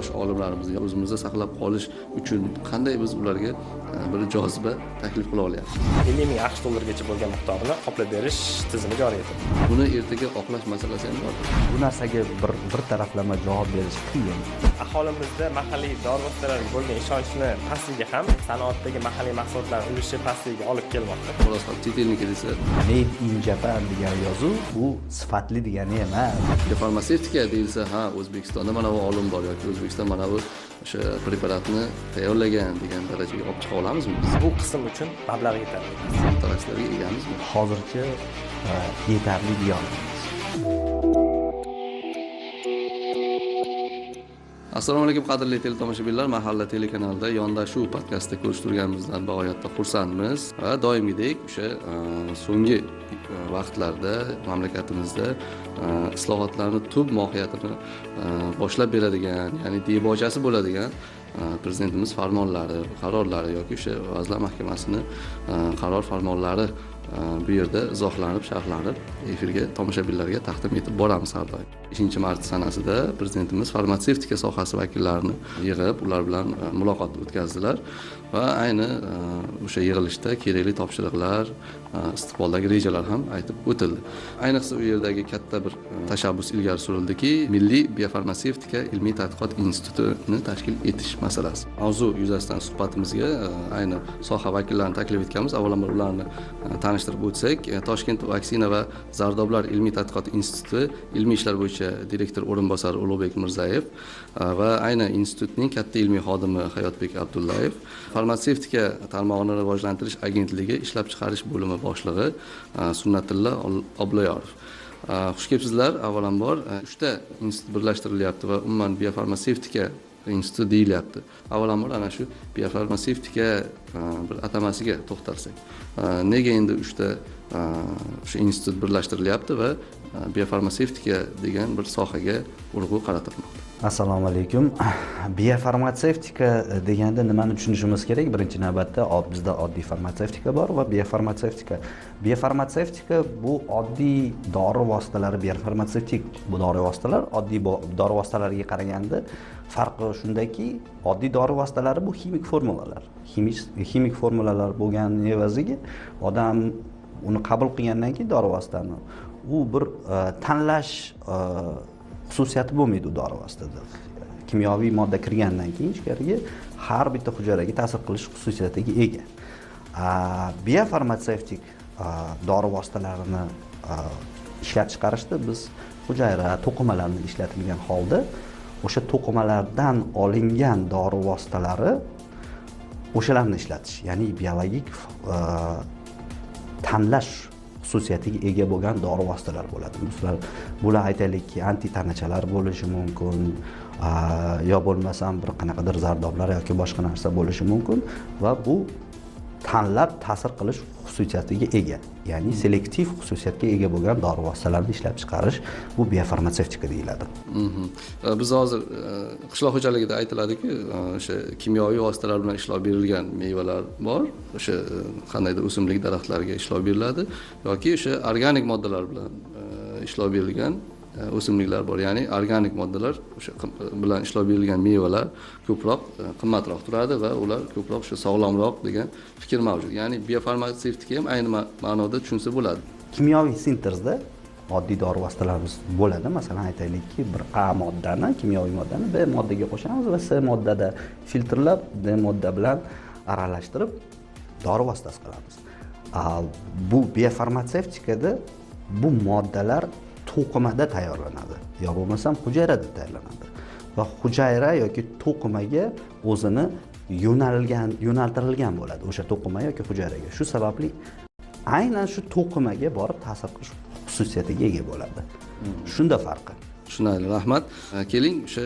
yosh olimlarimizni o'zimizda saqlab qolish uchun qanday biz ularga bir joziba taklif qila olyapmiz? 50 ming AQSh dollarigacha bo'lgan miqdorini qoplab berish tizimi joriy etildi. Buni ertaga oqlash masalasi ham bor. Bu narsaga bir taraflama javob berish qiyin. Aholimizda mahalliy dori vositalariga bo'lgan ishonchni pastligi ham sanoatdagi mahalliy mahsulotlar ulushi pastligiga olib kelmoqda. Xolos, chet elniki desa, Made in Japan degan yozuv bu sifatli degani emas. farmatsevtika deyilsa, ha, O'zbekistonda mana bu olim bor yoki O'zbekiston mana bu o'sha preparatni tayyorlagan degan darajaga olib chiqa olamizmi biz? Bu qism uchun mablag' yetarli. Mutaxassislarga egamizmi? Hozircha yetarli deya olmaymiz. Assalomu alaykum qadrli teletomoshabinlar, Mahalla telekanalida yondashuv podkastida ko'rishtirganimizdan bag'oyatda xursandmiz va doimgidek o'sha so'nggi vaqtlarda mamlakatimizda islohotlarni tub mohiyatini boshlab beradigan, ya'ni debochasi bo'ladigan prezidentimiz farmonlari, qarorlari yoki o'sha Vazirlar Mahkamasini qaror farmonlari bu yerda izohlanib, sharhlanib efirga tomoshabinlarga taqdim etib boramiz har doim. 5-mart sanasida prezidentimiz farmatsevtika sohasi vakillarini yig'ib, ular bilan muloqot o'tkazdilar va ayni o'sha yig'ilishda kerakli topshiriqlar, istiqboldagi rejalar ham aytib o'tildi. Ayniqsa u yerdagi katta bir tashabbus ilgari surildiki, Milliy biofarmatsevtika ilmiy tadqiqot institutini tashkil etish masalasi. Mavzu yuzasidan suhbatimizga ayni soha vakillarini taklif etganmiz. Avvalambor ularni tanishtirib o'tsak, Toshkent vaksina va zardoblar ilmiy tadqiqot instituti ilmiy ishlar bo'yicha direktor o'rinbosari Ulug'bek Mirzayev va ayni institutning katta ilmiy xodimi Hayotbek Abdullayev, farmatsevtika tarmog'ini rivojlantirish agentligi ishlab chiqarish bo'limi boshlig'i Sunnatilla Obloyorov. Xush kelibsizlar. Avvalambor 3 ta institut birlashtirilyapti va umuman biofarmatsevtika instituti deyilyapti. Avvalambor ana shu biofarmatsevtika bir atamasiga to'xtalsak. Nega endi 3 ta shu institut birlashtirilyapti va biofarmatsevtika degan bir sohaga urg'u qaratilmoqda? Assalomu alaykum. Biofarmatsevtika deganda nimani tushunishimiz kerak? Birinchi navbatda bizda oddiy farmatsevtika bor va biofarmatsevtika. Biofarmatsevtika bu oddiy dori vositalari, biofarmatsevtik bu dori vositalar oddiy dori vositalariga qaraganda farqi shundaki, oddiy dori vositalari bu ximik formulalar. Ximik formulalar bo'lgani evaziga odam uni qabul qilgandan keyin dori vositani u bir tanlash xususiyati bo'lmaydi u dori vositada. Kimyoviy modda kirgandan keyin ichkariga har bitta hujayraga ta'sir qilish xususiyatiga ega. Biofarmatsevtik dori vositalarini ishlab chiqarishda biz hujayra, to'qimalarni ishlatilgan holda o'sha to'qimalardan olingan dori vositalari o'shalarni ishlatish, ya'ni biologik tanlash xususiyatiga ega bo'lgan dori vositalar bo'ladi. Bular aytaylikki antitanachalar bo'lishi mumkin, yo bo'lmasam bir qanaqadir zardoblar yoki boshqa narsa bo'lishi mumkin va bu tanlab ta'sir qilish xususiyatiga ega, ya'ni selektiv xususiyatga ega bo'lgan dori vositalarini ishlab chiqarish bu biofarmatsevtika deyiladi. Biz hozir qishloq xo'jaligida aytiladi-ku, o'sha kimyoviy vositalar bilan ishlov berilgan mevalar bor, o'sha qandaydir o'simlik daraxtlariga ishlov beriladi yoki o'sha organik moddalar bilan ishlov berilgan o'simliklar bor. Ya'ni organik moddalar o'sha bilan ishlov berilgan mevalar ko'proq qimmatroq turadi va ular ko'proq o'sha sog'lomroq degan fikr mavjud. Ya'ni biofarmatsevtika ham ayni ma'noda tushunsa bo'ladi. Kimyoviy sintezda oddiy dori vositalarimiz bo'ladi. Masalan, aytaylikki, bir A moddani, kimyoviy moddani B moddaga qo'shamiz va C moddada filtrlab D modda bilan aralashtirib dori vositasi qilamiz. Bu biofarmatsevtikada bu moddalar to'qimada tayyorlanadi, yo bo'lmasam hujayrada tayyorlanadi va hujayra yoki to'qimaga o'zini yo'naltirilgan bo'ladi o'sha to'qima yoki hujayraga. Shu sababli aynan shu to'qimaga borib ta'sir qilish xususiyatiga ega bo'ladi. Shunda farqi. Tushunarli, rahmat. Keling, o'sha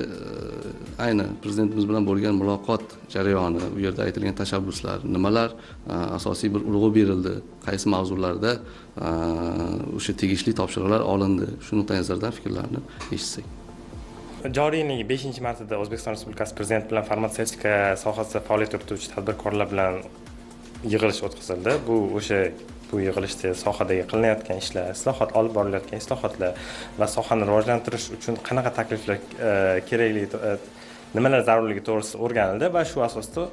ayni prezidentimiz bilan bo'lgan muloqot jarayoni, u yerda aytilgan tashabbuslar, nimalar asosiy bir urg'u berildi, qaysi mavzularda o'sha tegishli topshiriqlar olindi, shu nuqtai nazardan fikrlarni eshitsak. Joriy yilning 5-martida O'zbekiston Respublikasi Prezidenti bilan farmatsevtika sohasida faoliyat yurituvchi tadbirkorlar bilan yig'ilish o'tkazildi. Bu yig'ilishda sohadagi qilinayotgan ishlar, islohot olib borilayotgan islohotlar va sohani rivojlantirish uchun qanaqa takliflar kerakli nimalar zarurligi to'g'risida o'rganildi va shu asosda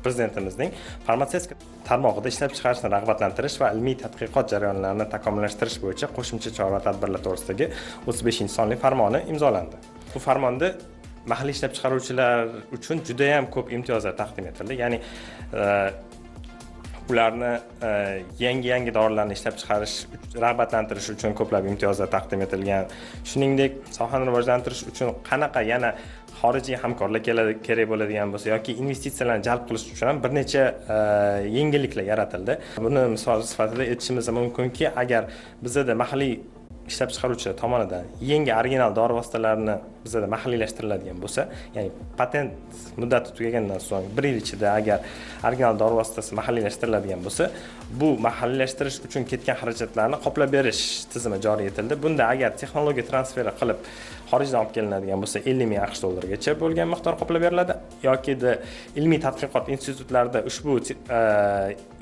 prezidentimizning farmatsevtika tarmog'ida ishlab chiqarishni rag'batlantirish va ilmiy tadqiqot jarayonlarini takomillashtirish bo'yicha qo'shimcha chora-tadbirlar to'g'risidagi 35-sonli farmoni imzolandi. Bu farmonda mahalliy ishlab chiqaruvchilar uchun juda ham ko'p imtiyozlar taqdim etildi. Ya'ni ularni yangi dorilarni ishlab chiqarish, rag'batlantirish uchun ko'plab imtiyozlar taqdim etilgan. Shuningdek, sohani rivojlantirish uchun qanaqa yana xorijiy hamkorlar kerak bo'ladigan bo'lsa yoki investitsiyalarni jalb qilish uchun ham bir necha yengilliklar yaratildi. Buni misol sifatida aytishimiz mumkinki, agar bizda mahalliy ishlab chiqaruvchilar tomonidan yangi original dori vositalarini bizda mahalliylashtiriladigan bo'lsa, ya'ni patent muddati tugagandan so'ng 1 yil ichida agar original dori vositasi mahalliylashtiriladigan bo'lsa, bu mahalliylashtirish uchun ketgan xarajatlarni qoplab berish tizimi joriy etildi. Bunda agar texnologiya transferi qilib xorijdan olib kelinadigan bo'lsa 50 ming AQSh dollarigacha bo'lgan miqdor qoplab beriladi yoki ilmiy tadqiqot institutlarida ushbu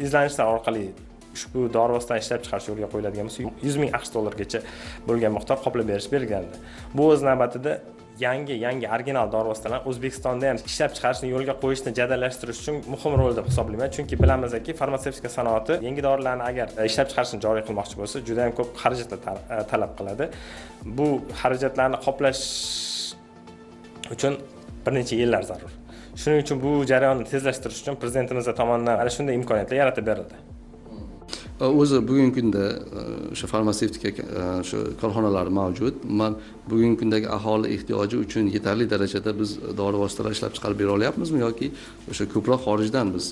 izlanishlar orqali ushbu dori vositalarini ishlab chiqarish yo'lga qo'yiladigan bo'lsa 100 ming AQSh dollargacha bo'lgan miqdor qoplab berish belgilandi. Bu o'z navbatida yangi original dori vositalarini O'zbekistonda ham ishlab chiqarishni yo'lga qo'yishni jadallashtirish uchun muhim rol deb hisoblayman. Chunki bilamizki, farmatsevtika sanoati yangi dorilarni agar ishlab chiqarishni joriy qilmoqchi bo'lsa, juda ham ko'p xarajatlar talab qiladi. Bu xarajatlarni qoplash uchun bir necha yillar zarur. Shuning uchun bu jarayonni tezlashtirish uchun prezidentimiz tomonidan ana shunday imkoniyatlar yaratib berildi. O'zi bugungi kunda o'sha farmatsevtika shu korxonalari mavjud. Man bugungi kundagi aholi ehtiyoji uchun yetarli darajada biz dori vositalar ishlab chiqarib bera olyapmizmi yoki o'sha ko'proq xorijdan biz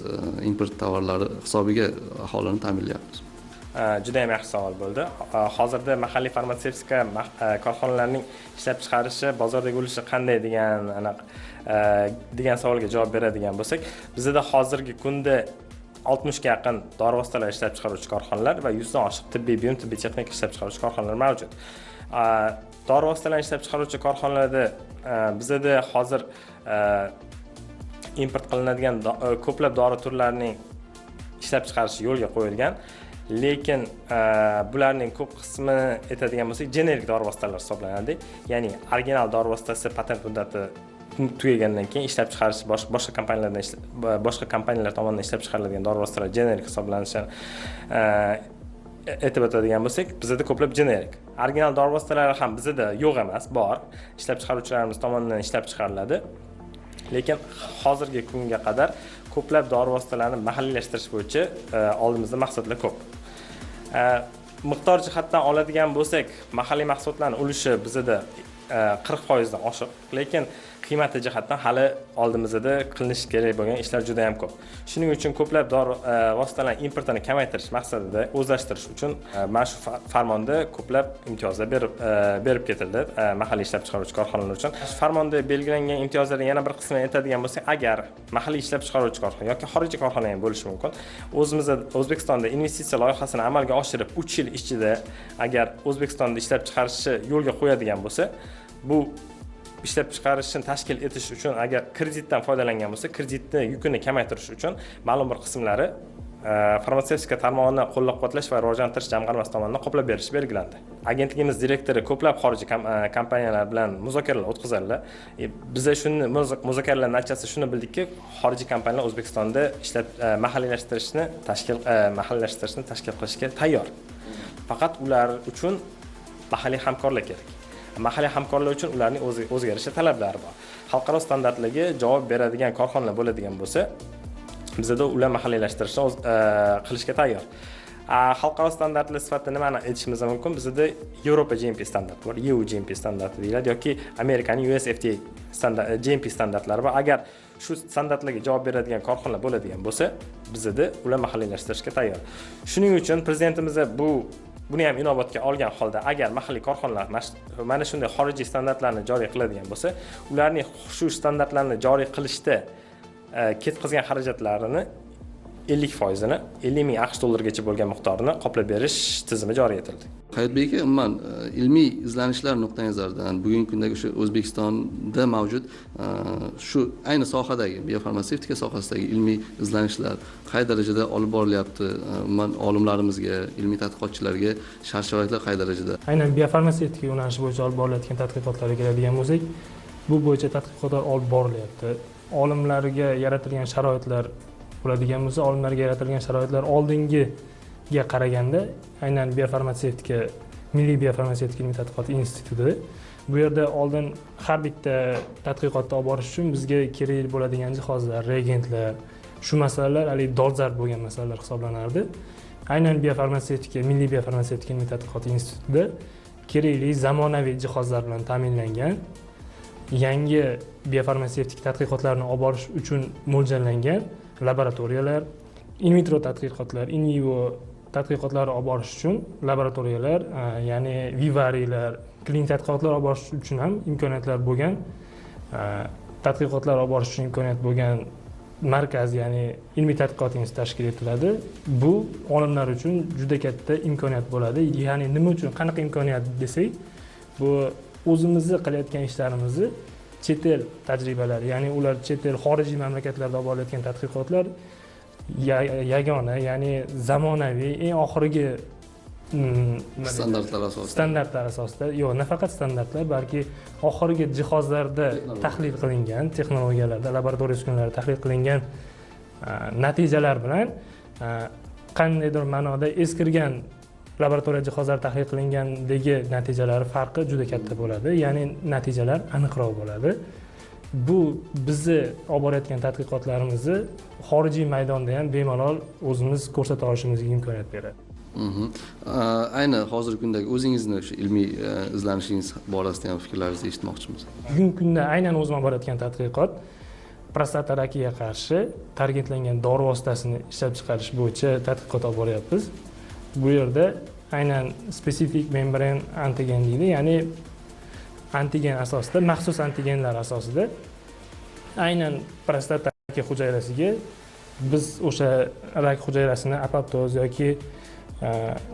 import tovarlari hisobiga aholini ta'minlayapmiz? Juda ham yaxshi savol bo'ldi. Hozirda mahalliy farmatsevtika korxonalarining ishlab chiqarishi, bozordagi ulushi qanday degan savolga javob beradigan bo'lsak, bizda hozirgi kunda 60 ga yaqin dori vositalar ishlab chiqaruvchi korxonalar va 100 dan oshiq tibbiy, biom-tibbiy texnika ishlab chiqaruvchi korxonalar mavjud. Dori vositalarini ishlab chiqaruvchi korxonalarda bizda hozir import qilinadigan ko'plab dori turlarining ishlab chiqarishi yo'lga qo'yilgan. Lekin bularning ko'p qismini aytadigan bo'lsak, generik dori vositalar hisoblanadi. Ya'ni original dori vositasi patent muddati tugagandan keyin ishlab chiqarish boshqa kompaniyalar tomonidan ishlab chiqariladigan dori vositalar generik hisoblanishini aytib o'tadigan bo'lsak, bizda ko'plab generik. Original dori vositalari ham bizda yo'q emas, bor. Ishlab chiqaruvchilarimiz tomonidan ishlab chiqariladi. Lekin hozirgi kunga qadar ko'plab dori vositalarini mahalliylashtirish bo'yicha oldimizda maqsadlar ko'p. Miqdor jihatdan oladigan bo'lsak, mahalliy mahsulotlarning ulushi bizda 40% dan oshiq, lekin qiymati jihatdan hali oldimizda qilinish kerak bo'lgan ishlar juda ham ko'p. Shuning uchun ko'plab dori vositalarning importini kamaytirish maqsadida o'zlashtirish uchun mana shu farmonda ko'plab imtiyozlar berib ketildi mahalliy ishlab chiqaruvchi korxonalar uchun. Farmonda belgilangan imtiyozlarning yana bir qismini aytadigan bo'lsak, agar mahalliy ishlab chiqaruvchi korxona yoki xorijiy korxona ham bo'lishi mumkin, o'zimizda O'zbekistonda investitsiya loyihasini amalga oshirib 3 yil ichida agar O'zbekistonda ishlab chiqarishni yo'lga qo'yadigan bo'lsa, bu ishlab chiqarishni tashkil etish uchun agar kreditdan foydalangan bo'lsa, kreditni yukini kamaytirish uchun ma'lum bir qismlari farmatsevtika tarmog'ini qo'llab-quvvatlash va rivojlantirish jamg'armasi tomonidan qoplab berish belgilandi. Agentligimiz direktori ko'plab xorijiy kompaniyalar bilan muzokaralar o'tkazadilar. Biz shuni muzokaralar natijasida shuni bildikki, xorijiy kompaniyalar O'zbekistonda ishlab mahalliylashtirishni tashkil qilishga tayyor. Faqat ular uchun mahalliy hamkorlar kerak. Mahalliy hamkorlar uchun ularning o'ziga yarasha talablari bor. Xalqaro standartlarga javob beradigan korxonalar bo'ladigan bo'lsa, bizda ular mahalliylashtirishni qilishga tayyor. Xalqaro standartlar sifatida nimani aytishimiz mumkin? Bizda Yevropa GMP standarti bor, EU GMP standarti deyiladi yoki Amerikaning US FDA GMP standartlari bor. Agar shu standartlarga javob beradigan korxonalar bo'ladigan bo'lsa, bizda ular mahalliylashtirishga tayyor. Shuning uchun prezidentimiz buni ham inobatga olgan holda agar mahalliy korxonalar mana shunday xorijiy standartlarni joriy qiladigan bo'lsa, ularning shu standartlarni joriy qilishda ketkazgan xarajatlarini 50%ni 50 ming AQSh dollargacha bo'lgan miqdorini qoplab berish tizimi joriy etildi. Hayotbek aka, umuman ilmiy izlanishlar nuqtai nazaridan bugungi kundagi o'sha O'zbekistonda mavjud shu ayni sohadagi biofarmatsevtika sohasidagi ilmiy izlanishlar qay darajada olib borilyapti? Umuman olimlarimizga, ilmiy tadqiqotchilarga shart-sharoitlar qay darajada? Aynan biofarmatsevtika yo'nalishi bo'yicha olib borilayotgan tadqiqotlarga keladigan bo'lsak, bu bo'yicha tadqiqotlar olib borilyapti. Olimlarga yaratilgan sharoitlar bo'ladigan bo'lsa, olimlarga yaratilgan sharoitlar oldingiga qaraganda aynan biofarmatsevtika, Milliy biofarmatsevtika ilmiy tadqiqot instituti bu yerda oldin har bitta tadqiqotni olib borish uchun bizga kerak bo'ladigan jihozlar, reagentlar, shu masalalar haligi dolzarb bo'lgan masalalar hisoblanardi. Aynan biofarmatsevtika, Milliy biofarmatsevtika ilmiy tadqiqot institutida kerakli zamonaviy jihozlar bilan ta'minlangan, yangi biofarmatsevtik tadqiqotlarni olib borish uchun mo'ljallangan laboratoriyalar, in vitro tadqiqotlar, in vivo tadqiqotlar olib borish uchun laboratoriyalar, ya'ni vivariylar, klinik tadqiqotlar olib borish uchun ham imkoniyatlar bo'lgan, tadqiqotlar olib borish uchun imkoniyat bo'lgan markaz, ya'ni ilmiy tadqiqot instituti tashkil etiladi. Bu olimlar uchun juda katta imkoniyat bo'ladi. Ya'ni nima uchun, qanaqa imkoniyat desak, bu o'zimizni qilayotgan ishlarimizni chet el tajribalari, ya'ni ular chet el xorijiy mamlakatlarda olib borilayotgan tadqiqotlar yagona, ya'ni zamonaviy, eng oxirgi standartlar asosida, yo'q, nafaqat standartlar, balki oxirgi jihozlarda tahlil qilingan, texnologiyalarda, laboratoriya uskunalarida tahlil qilingan natijalar bilan qandaydir ma'noda eskirgan laboratoriya jihozlari tahlil qilingandagi natijalari farqi juda katta bo'ladi, ya'ni natijalar aniqroq bo'ladi. Bu bizni olib borayotgan tadqiqotlarimizni xorijiy maydonda ham bemalol o'zimiz ko'rsata olishimizga imkoniyat beradi. Ayni hozirgi kundagi o'zingizni o'sha ilmiy izlanishingiz borasida ham fikrlaringizni eshitmoqchimiz. Bugungi kunda aynan o'zim olib borayotgan tadqiqot prostata rakiga qarshi targetlangan dori vositasini ishlab chiqarish bo'yicha tadqiqot olib boryapmiz. Bu yerda aynan spesifik membran antigen deydi, ya'ni antigen asosida, maxsus antigenlar asosida aynan prostata rak hujayrasiga biz o'sha rak hujayrasini apoptoz yoki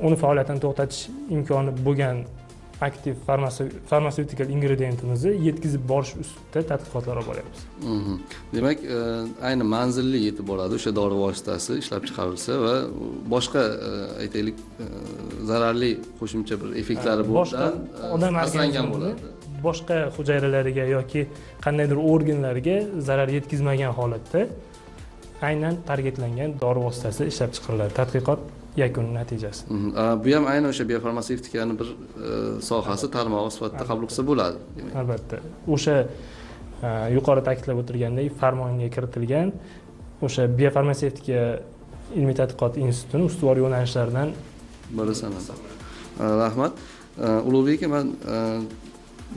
uni faoliyatini to'xtatish imkoni bo'lgan aktiv farmasevtikal ingrediyentimizni yetkazib borish ustida tadqiqotlar olib boryapmiz. Demak, ayni manzilli yetib boradi o'sha dori vositasi ishlab chiqarilsa va boshqa aytaylik zararli qo'shimcha bir effektlari bo'lgan odam aslangan bo'ladi. Boshqa hujayralariga yoki qandaydir organlarga zarar yetkazmagan holatda aynan targetlangan dori vositasi ishlab chiqariladi. Tadqiqot yakuni natijasi. Bu ham aynan o'sha biofarmasevtikani bir sohasi, tarmog'i sifatida qabul qilsa bo'ladi, demak. Albatta. O'sha yuqori ta'kidlab o'tilgandek farmonga kiritilgan o'sha biofarmasevtika ilmiy tadqiqot institutining ustuvor yo'nalishlaridan biri sanaladi. Rahmat. Ulug'bek aka, men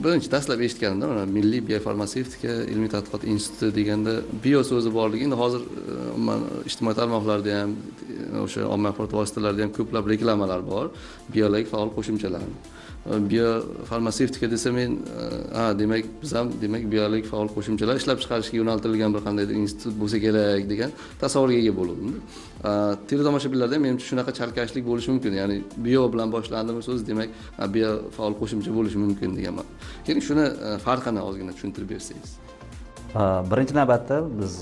birinchi dastlab eshitganimda mana Milliy biofarmasevtika ilmiy tadqiqot instituti deganda bio so'zi borligi, endi hozir ijtimoiy tarmoqlarda ham o'sha ommaviy axborot vositalarida ham ko'plab reklamalar bor, biologik faol qo'shimchalarni. Biofarmasevtika desa men demak biz ham biologik faol qo'shimchalar ishlab chiqarishga yo'naltirilgan bir qandaydir institut bo'lsa kerak degan tasavvurga ega bo'ldim. Teletomoshabinlarda ham menimcha shunaqa chalkashlik bo'lishi mumkin. Ya'ni bio bilan boshlandimi so'z, demak bio faol qo'shimcha bo'lishi mumkin deganman. Keling shuni farqini ozgina tushuntirib bersangiz. Birinchi navbatda biz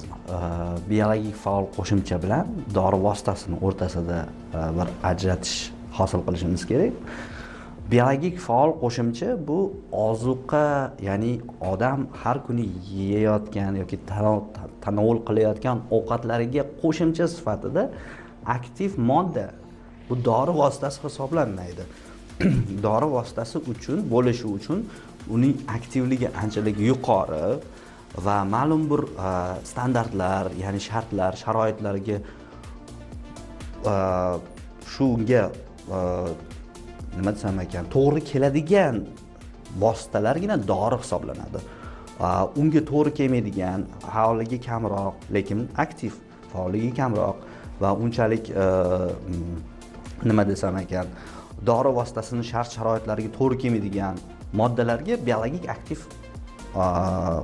biologik faol qo'shimcha bilan dori vositasini o'rtasida bir ajratish hosil qilishimiz kerak. Biologik faol qo'shimcha bu ozuqa, ya'ni odam har kuni yeyayotgan yoki tanovul qilayotgan ovqatlariga qo'shimcha sifatida aktiv modda. Bu dori vositasi hisoblanmaydi. Dori vositasi uchun bo'lishi uchun uning aktivligi anchalik yuqori va ma'lum bir standartlar, ya'ni shartlar, sharoitlarga shunga nima desam ekan, to'g'ri keladigan vositalargina dori hisoblanadi. Unga to'g'ri kelmaydigan, faolligi kamroq, lekin aktiv, faolligi kamroq va unchalik nima desam ekan, dori vositasini shart-sharoitlariga to'g'ri kelmaydigan moddalarga biologik aktiv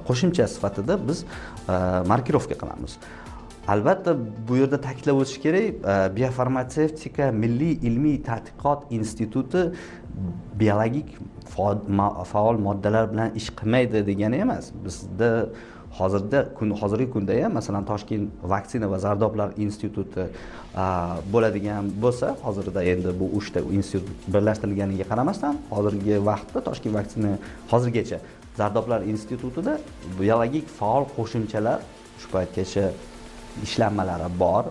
qo'shimcha sifatida biz markirovka qilamiz. Albatta bu yerda ta'kidlab o'tish kerak, biofarmatsevtika Milliy ilmiy tadqiqot instituti biologik faol moddalar bilan ish qilmaydi degani emas. Bizda hozirgi kunda ham masalan Toshkent vaksina va zardoblar instituti bo'ladigan bo'lsa, hozirda endi bu 3 ta institut birlashtirilganiga qaramasdan, hozirgi vaqtda Toshkent vaksina hozirgacha Zardoblar institutida biologik faol qo'shimchalar shu paytgacha ishlanmalari bor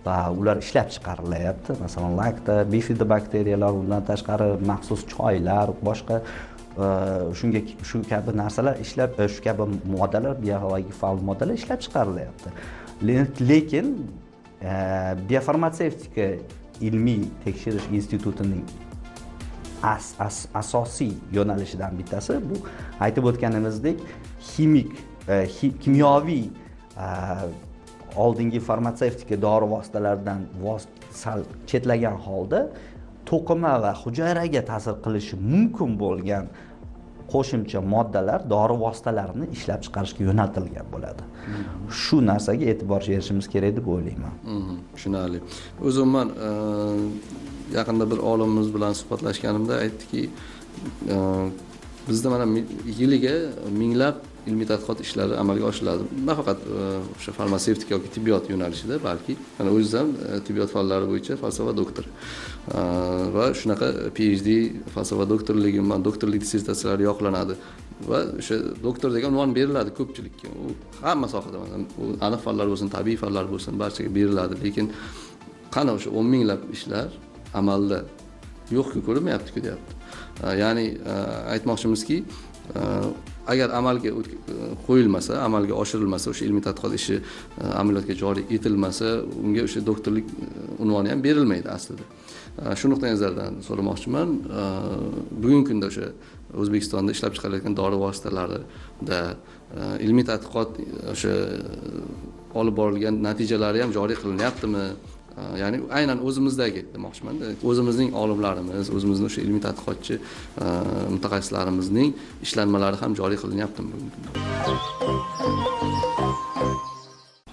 va ular ishlab chiqarilyapti. Masalan, lakta, bifidobakteriyalar, undan tashqari maxsus choylar, boshqa shu kabi narsalar shu kabi moddalar, biologik faol moddalar ishlab chiqarilyapti. Lekin biofarmatsevtika ilmiy tekshirish institutining asosiy yo'nalishidan bittasi bu aytib o'tganimizdek kimyoviy oldingi farmatsevtika dori vositalaridan sal chetlagan holda to'qima va hujayraga ta'sir qilishi mumkin bo'lgan qo'shimcha moddalar dori vositalarini ishlab chiqarishga yo'naltirilgan bo'ladi. Shu narsaga e'tibor berishimiz kerak deb o'ylayman. Tushunarli. O'zim men yaqinda bir olimimiz bilan suhbatlashganimda aytdiki, bizda mana yiliga minglab ilmiy tadqiqot ishlari amalga oshiriladi. Nafaqat o'sha farmatsevtika yoki tibbiyot yo'nalishida, balki mana o'ziz ham tibbiyot fanlari bo'yicha falsafa doktori va shunaqa PhD falsafa doktorligi, doktorlik dissertatsiyalari yoqlanadi va o'sha doktor degan unvon beriladi ko'pchilikka. U hamma sohada, u aniq fanlar bo'lsin, tabiiy fanlar bo'lsin, barchaga beriladi. Lekin qani o'sha 10 minglab ishlar amalda yo'qku ko'rinmayapti-ku deyapti. Ya'ni aytmoqchimizki, agar amalga qo'yilmasa, amalga oshirilmasa, o'sha ilmiy tadqiqot ishi amaliyotga joriy etilmasa, unga o'sha doktorlik unvoni ham berilmaydi aslida. Shu nuqtai nazardan so'ramoqchiman, bugungi kunda o'sha O'zbekistonda ishlab chiqarilayotgan dori vositalarida ilmiy tadqiqot o'sha olib borilgan natijalari ham joriy qilinyaptimi? Ya'ni aynan o'zimizdagi demoqchiman, o'zimizning olimlarimiz, o'zimizning o'sha ilmiy tadqiqotchi mutaxassislarimizning ishlanmalari ham joriy qilinyaptimi bugungi kunda?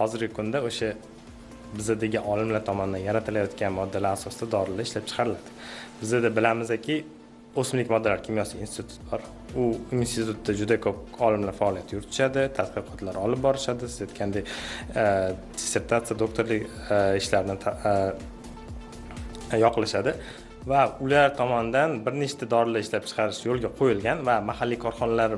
Hozirgi kunda o'sha bizdagi olimlar tomonidan yaratilayotgan moddalar asosida dorilar ishlab chiqariladi. Bizda bilamizki, o'simlik moddalar kimyosi instituti bor. U institutda juda ko'p olimlar faoliyat yuritishadi, tadqiqotlar olib borishadi. Siz aytgandek, dissertatsiya, doktorlik ishlarini yoqlashadi va ular tomonidan bir nechta dorilar ishlab chiqarish yo'lga qo'yilgan va mahalliy korxonalar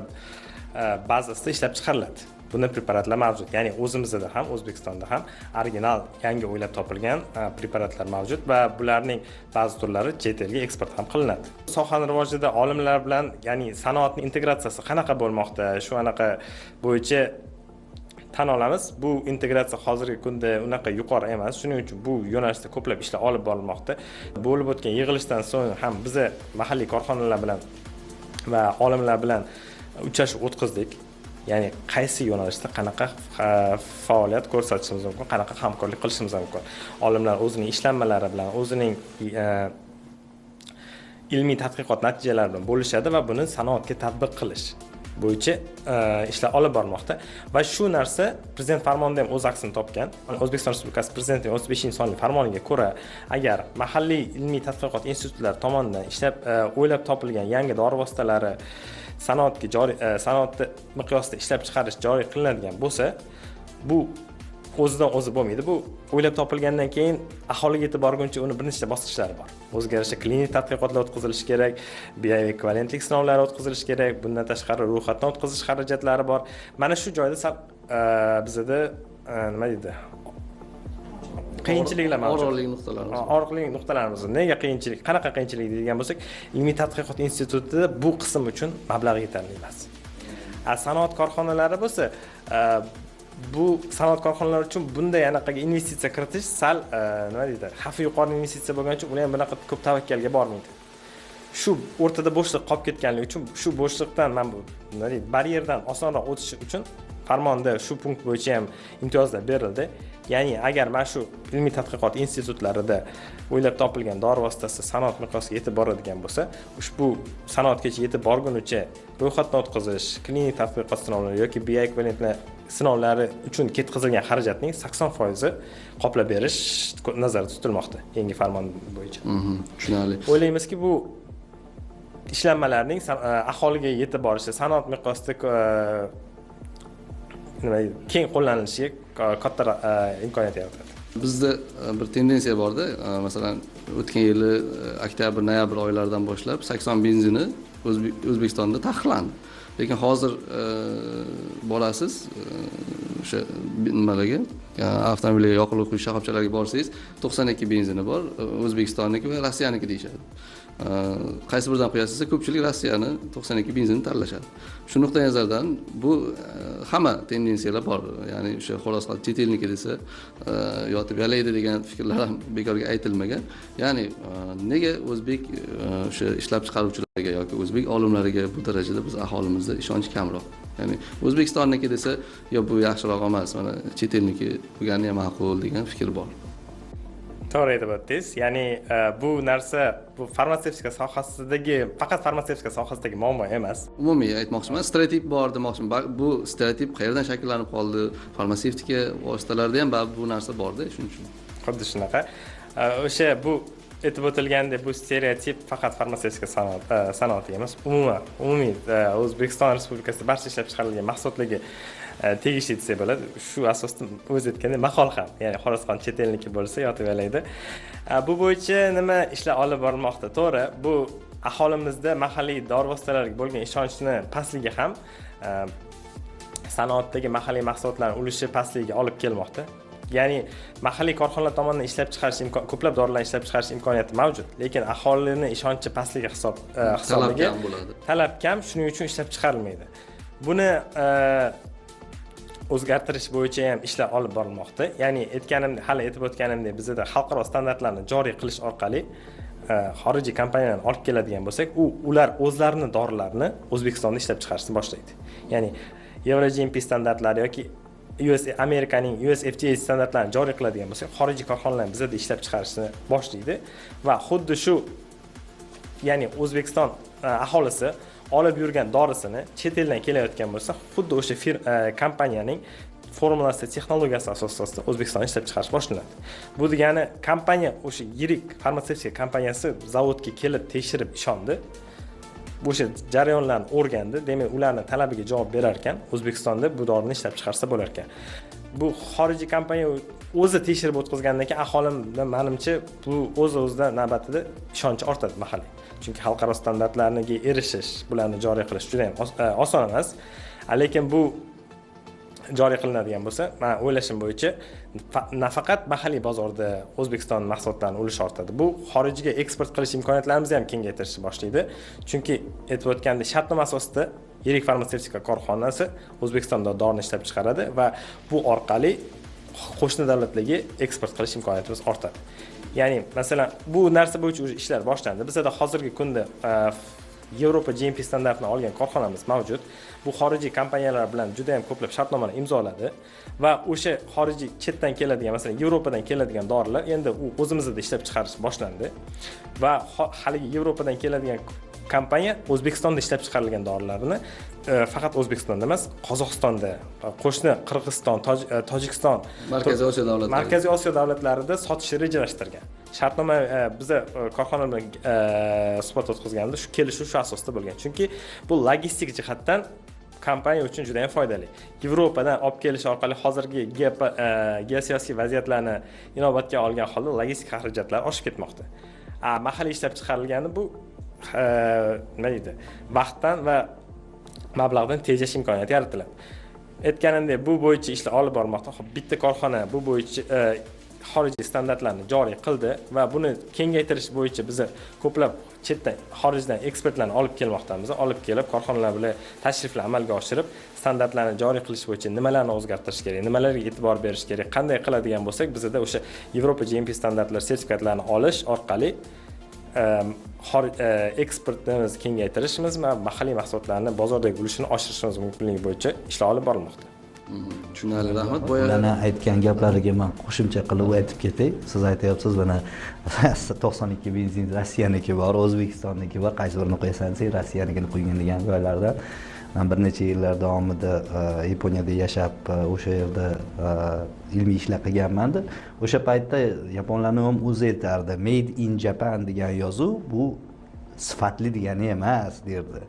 bazasida ishlab chiqariladi. Bunday preparatlar mavjud. Ya'ni o'zimizda ham, O'zbekistonda ham original, yangi o'ylab topilgan preparatlar mavjud va bularning ba'zi turlari chet elga eksport ham qilinadi. Sohaning rivojida olimlar bilan, ya'ni sanoatning integratsiyasi qanaqa bo'lmoqda? Shu anaqa bo'yicha tan olamiz. Bu integratsiya hozirgi kunda unaqa yuqori emas. Shuning uchun bu yo'nalishda ko'plab ishlar olib borilmoqda. Bo'lib o'tgan yig'ilishdan so'ng ham biz mahalliy korxonalar bilan va olimlar bilan uchrashuv o'tkazdik. Ya'ni qaysi yo'nalishda qanaqa faoliyat ko'rsatishimiz mumkin, qanaqa hamkorlik qilishimiz mumkin. Olimlar o'zining ishlanmalari bilan, o'zining ilmiy tadqiqot natijalari bilan bo'lishadi va buni sanoatga tatbiq qilish bo'yicha ishlar olib bormoqda va shu narsa prezident farmonida ham o'z aksini topgan. O'zbekiston Respublikasi Prezidentining 35-sonli farmoniga ko'ra, agar mahalliy ilmiy tadqiqot institutlari tomonidan ishlab o'ylab topilgan yangi dori vositalari sanoatga sanoatda miqyosida ishlab chiqarish joriy qilinadigan bo'lsa, bu o'zidan o'zi bo'lmaydi. Bu o'ylab topilgandan keyin aholiga yetib borguncha uni bir nechta bosqichlari bor. O'ziga yarasha klinik tadqiqotlar o'tkazilishi kerak, bioekvivalentlik sinovlari o'tkazilishi kerak, bundan tashqari ro'yxatdan o'tkazish xarajatlari bor. Mana shu joyda bizda nima deydi? Qiyinchiliklar mavjud. Og'riqli nuqtalarimiz. Nega qiyinchilik? Qanaqa qiyinchilik deydigan bo'lsak, ilmiy tadqiqot institutida bu qism uchun mablag' yetarli emas. Sanoat korxonalari bo'lsa, bu sanoat korxonalari uchun bunday anaqaga investitsiya kiritish sal nima deydi? Xavfi yuqori investitsiya bo'lgani uchun ular ham bunaqa ko'p tavakkalga bormaydi. Shu o'rtada bo'shliq qolib ketganligi uchun, shu bo'shliqdan men bu nima deydi, baryerdan osonroq o'tish uchun farmonda shu punkt bo'yicha ham imtiyozlar berildi. Ya'ni agar mana shu ilmiy tadqiqot institutlarida o'ylab topilgan dori vositasi sanoat miqyosiga yetib boradigan bo'lsa, ushbu sanoatgacha yetib borgunicha ro'yxatdan o'tkazish, klinik tadqiqot sinovlari yoki bioekvivalentlik sinovlari uchun ketkazilgan xarajatning 80% qoplab berish nazarda tutilmoqda yangi farmon bo'yicha. Tushunarli. O'ylaymizki, bu ishlanmalarning aholiga yetib borishi, sanoat miqyosida keng qo'llanilishiga katta imkoniyat yaratadi. Bizda bir tendensiya borda, masalan, o'tgan yili oktyabr, noyabr oylaridan boshlab 80 benzini O'zbekistonda taqiqlandi. lekin hozir borasiz o'sha nimalarga avtomobilga yoqilg'i quyish shoxobchalariga borsangiz 92 benzini bor, O'zbekistonniki va Rossiyaniki deyishadi. Qaysi biridan qo'yasiz desa ko'pchilik Rossiyani 92 benzinini tanlashadi. Shu nuqtai nazardan bu hamma tendensiyalar bor. Ya'ni o'sha xolos qilib chet elniki desa yotib yalaydi degan fikrlar ham bekorga aytilmagan. Ya'ni nega o'zbek o'sha ishlab chiqaruvchilarga yoki o'zbek olimlariga bu darajada biz aholimizda ishonch kamroq? Ya'ni O'zbekistonniki desa, yo bu yaxshiroq emas, mana chet elniki bo'lgani ham ma'qul degan fikr bor. To'g'ri aytib o'tdingiz. Ya'ni bu narsa bu farmatsevtika sohasidagi, faqat farmatsevtika sohasidagi muammo emas. Umumiy aytmoqchiman, stereotip bor demoqchiman. Bu stereotip qayerdan shakllanib qoldi? Farmatsevtika vositalarida ham bu narsa bor-da, shuning uchun. Xuddi shunaqa. O'sha bu aytib o'tilgandek, bu stereotip faqat farmatsevtika sanoati emas, umumiy O'zbekiston Respublikasida barcha ishlab chiqarilgan mahsulotlarga tegishli desak bo'ladi. Shu asosda o'zi aytgandek maqol ham, ya'ni xorasqon chet elniki bo'lsa yotib yalaydi. Bu bo'yicha nima ishlar olib borilmoqda? To'g'ri, bu aholimizda mahalliy dori vositalariga bo'lgan ishonchni pastligi ham sanoatdagi mahalliy mahsulotlarning ulushi pastligiga olib kelmoqda. Ya'ni mahalliy korxonalar tomonidan ishlab chiqarish ko'plab dorilarni ishlab chiqarish imkoniyati mavjud, lekin aholining ishonchi pastligi hisobiga talab kam, shuning uchun ishlab chiqarilmaydi. Buni o'zgartirish bo'yicha ham ishlar olib borilmoqda. Ya'ni hali aytib o'tganimdek, bizda xalqaro standartlarni joriy qilish orqali xorijiy kompaniyalarni olib keladigan bo'lsak, ular o'zlarining dorilarini O'zbekistonda ishlab chiqarishni boshlaydi. Ya'ni Euro GMP standartlari yoki Amerikaning USFDA standartlarini joriy qiladigan bo'lsak, xorijiy korxonalar bizda ishlab chiqarishni boshlaydi va xuddi shu, ya'ni O'zbekiston aholisi olib yurgan dorisini chet eldan kelayotgan bo'lsa, xuddi o'sha kompaniyaning formulasi, texnologiyasi asosida O'zbekistonda ishlab chiqarish boshlanadi. Bu degani kompaniya o'sha yirik farmatsevtika kompaniyasi zavodga kelib tekshirib ishondi. O'sha jarayonlarni o'rgandi, demak ularning talabiga javob berar ekan, O'zbekistonda bu dorini ishlab chiqarsa bo'lar ekan. Bu xorijiy kompaniya o'zi tekshirib o'tkazgandan keyin aholimdan menimcha bu o'z-o'zidan navbatida ishonch ortadi mahalliy. Chunki xalqaro standartlarga erishish, bularni joriy qilish juda ham oson emas. Lekin bu joriy qilinadigan bo'lsa, men o'ylashim bo'yicha nafaqat mahalliy bozorda O'zbekiston mahsulotlarining ulushi ortadi. Bu xorijga eksport qilish imkoniyatlarimizni ham kengaytirishni boshlaydi. Chunki aytib o'tgandek, shartnoma asosida yirik farmatsevtika korxonasi O'zbekistonda dorini ishlab chiqaradi va bu orqali qo'shni davlatlarga eksport qilish imkoniyatimiz ortadi. Ya'ni, masalan, bu narsa bo'yicha ishlar boshlandi. Bizda hozirgi kunda Yevropa GMP standartini olgan korxonamiz mavjud. Bu xorijiy kompaniyalar bilan juda ham ko'plab shartnomalar imzoladi va o'sha xorijiy chetdan keladigan, masalan, Yevropadan keladigan dorilar endi u o'zimizda ishlab chiqarish boshlandi va haligi Yevropadan keladigan kompaniya O'zbekistonda ishlab chiqarilgan dorilarni faqat O'zbekistonda emas, Qozog'istonda, qo'shni Qirg'iziston, Tojikiston, Markaziy Osiyo davlatlarida sotishni rejalashtirgan. Shartnoma biza korxona bilan suhbat o'tkazganda shu kelishuv shu asosda bo'lgan. Chunki bu logistik jihatdan kompaniya uchun juda ham foydali. Yevropadan olib kelish orqali hozirgi geosiyosiy vaziyatlarni inobatga olgan holda logistik xarajatlar oshib ketmoqda. Mahalliy ishlab chiqarilgani bu nima deydi? Vaqtdan va mablag'dan tejash imkoniyati yaratiladi. Aytganimdek, bu bo'yicha ishlar olib bormoqda. Bitta korxona bu bo'yicha xorijiy standartlarni joriy qildi va buni kengaytirish bo'yicha biz ko'plab chetdan, xorijdan ekspertlarni olib kelmoqdamiz. Olib kelib korxonalar bilan tashriflar amalga oshirib, standartlarni joriy qilish bo'yicha nimalarni o'zgartirish kerak, nimalarga e'tibor berish kerak, qanday qiladigan bo'lsak, bizda o'sha Yevropa GMP standartlar sertifikatlarini olish orqali eksportimiz kengaytirishimiz va mahalliy mahsulotlarni bozordagi ulushini oshirishimiz mumkinligi bo'yicha ishlar olib borilmoqda. Tushunarli, rahmat. Ularni aytgan gaplariga men qo'shimcha qilib aytib ketay. Siz aytyapsiz, mana 92 benzin Rossiyaniki bor, O'zbekistonniki bor, qaysi birini qo'yasan desa, Rossiyanikini qo'ygan degan joylarda men bir necha yillar davomida Yaponiyada yashab, o'sha yerda ilmiy ishlar qilganman-da. O'sha paytda yaponlarning ham o'zi aytardi, Made in Japan degan yozuv bu sifatli degani emas, derdi.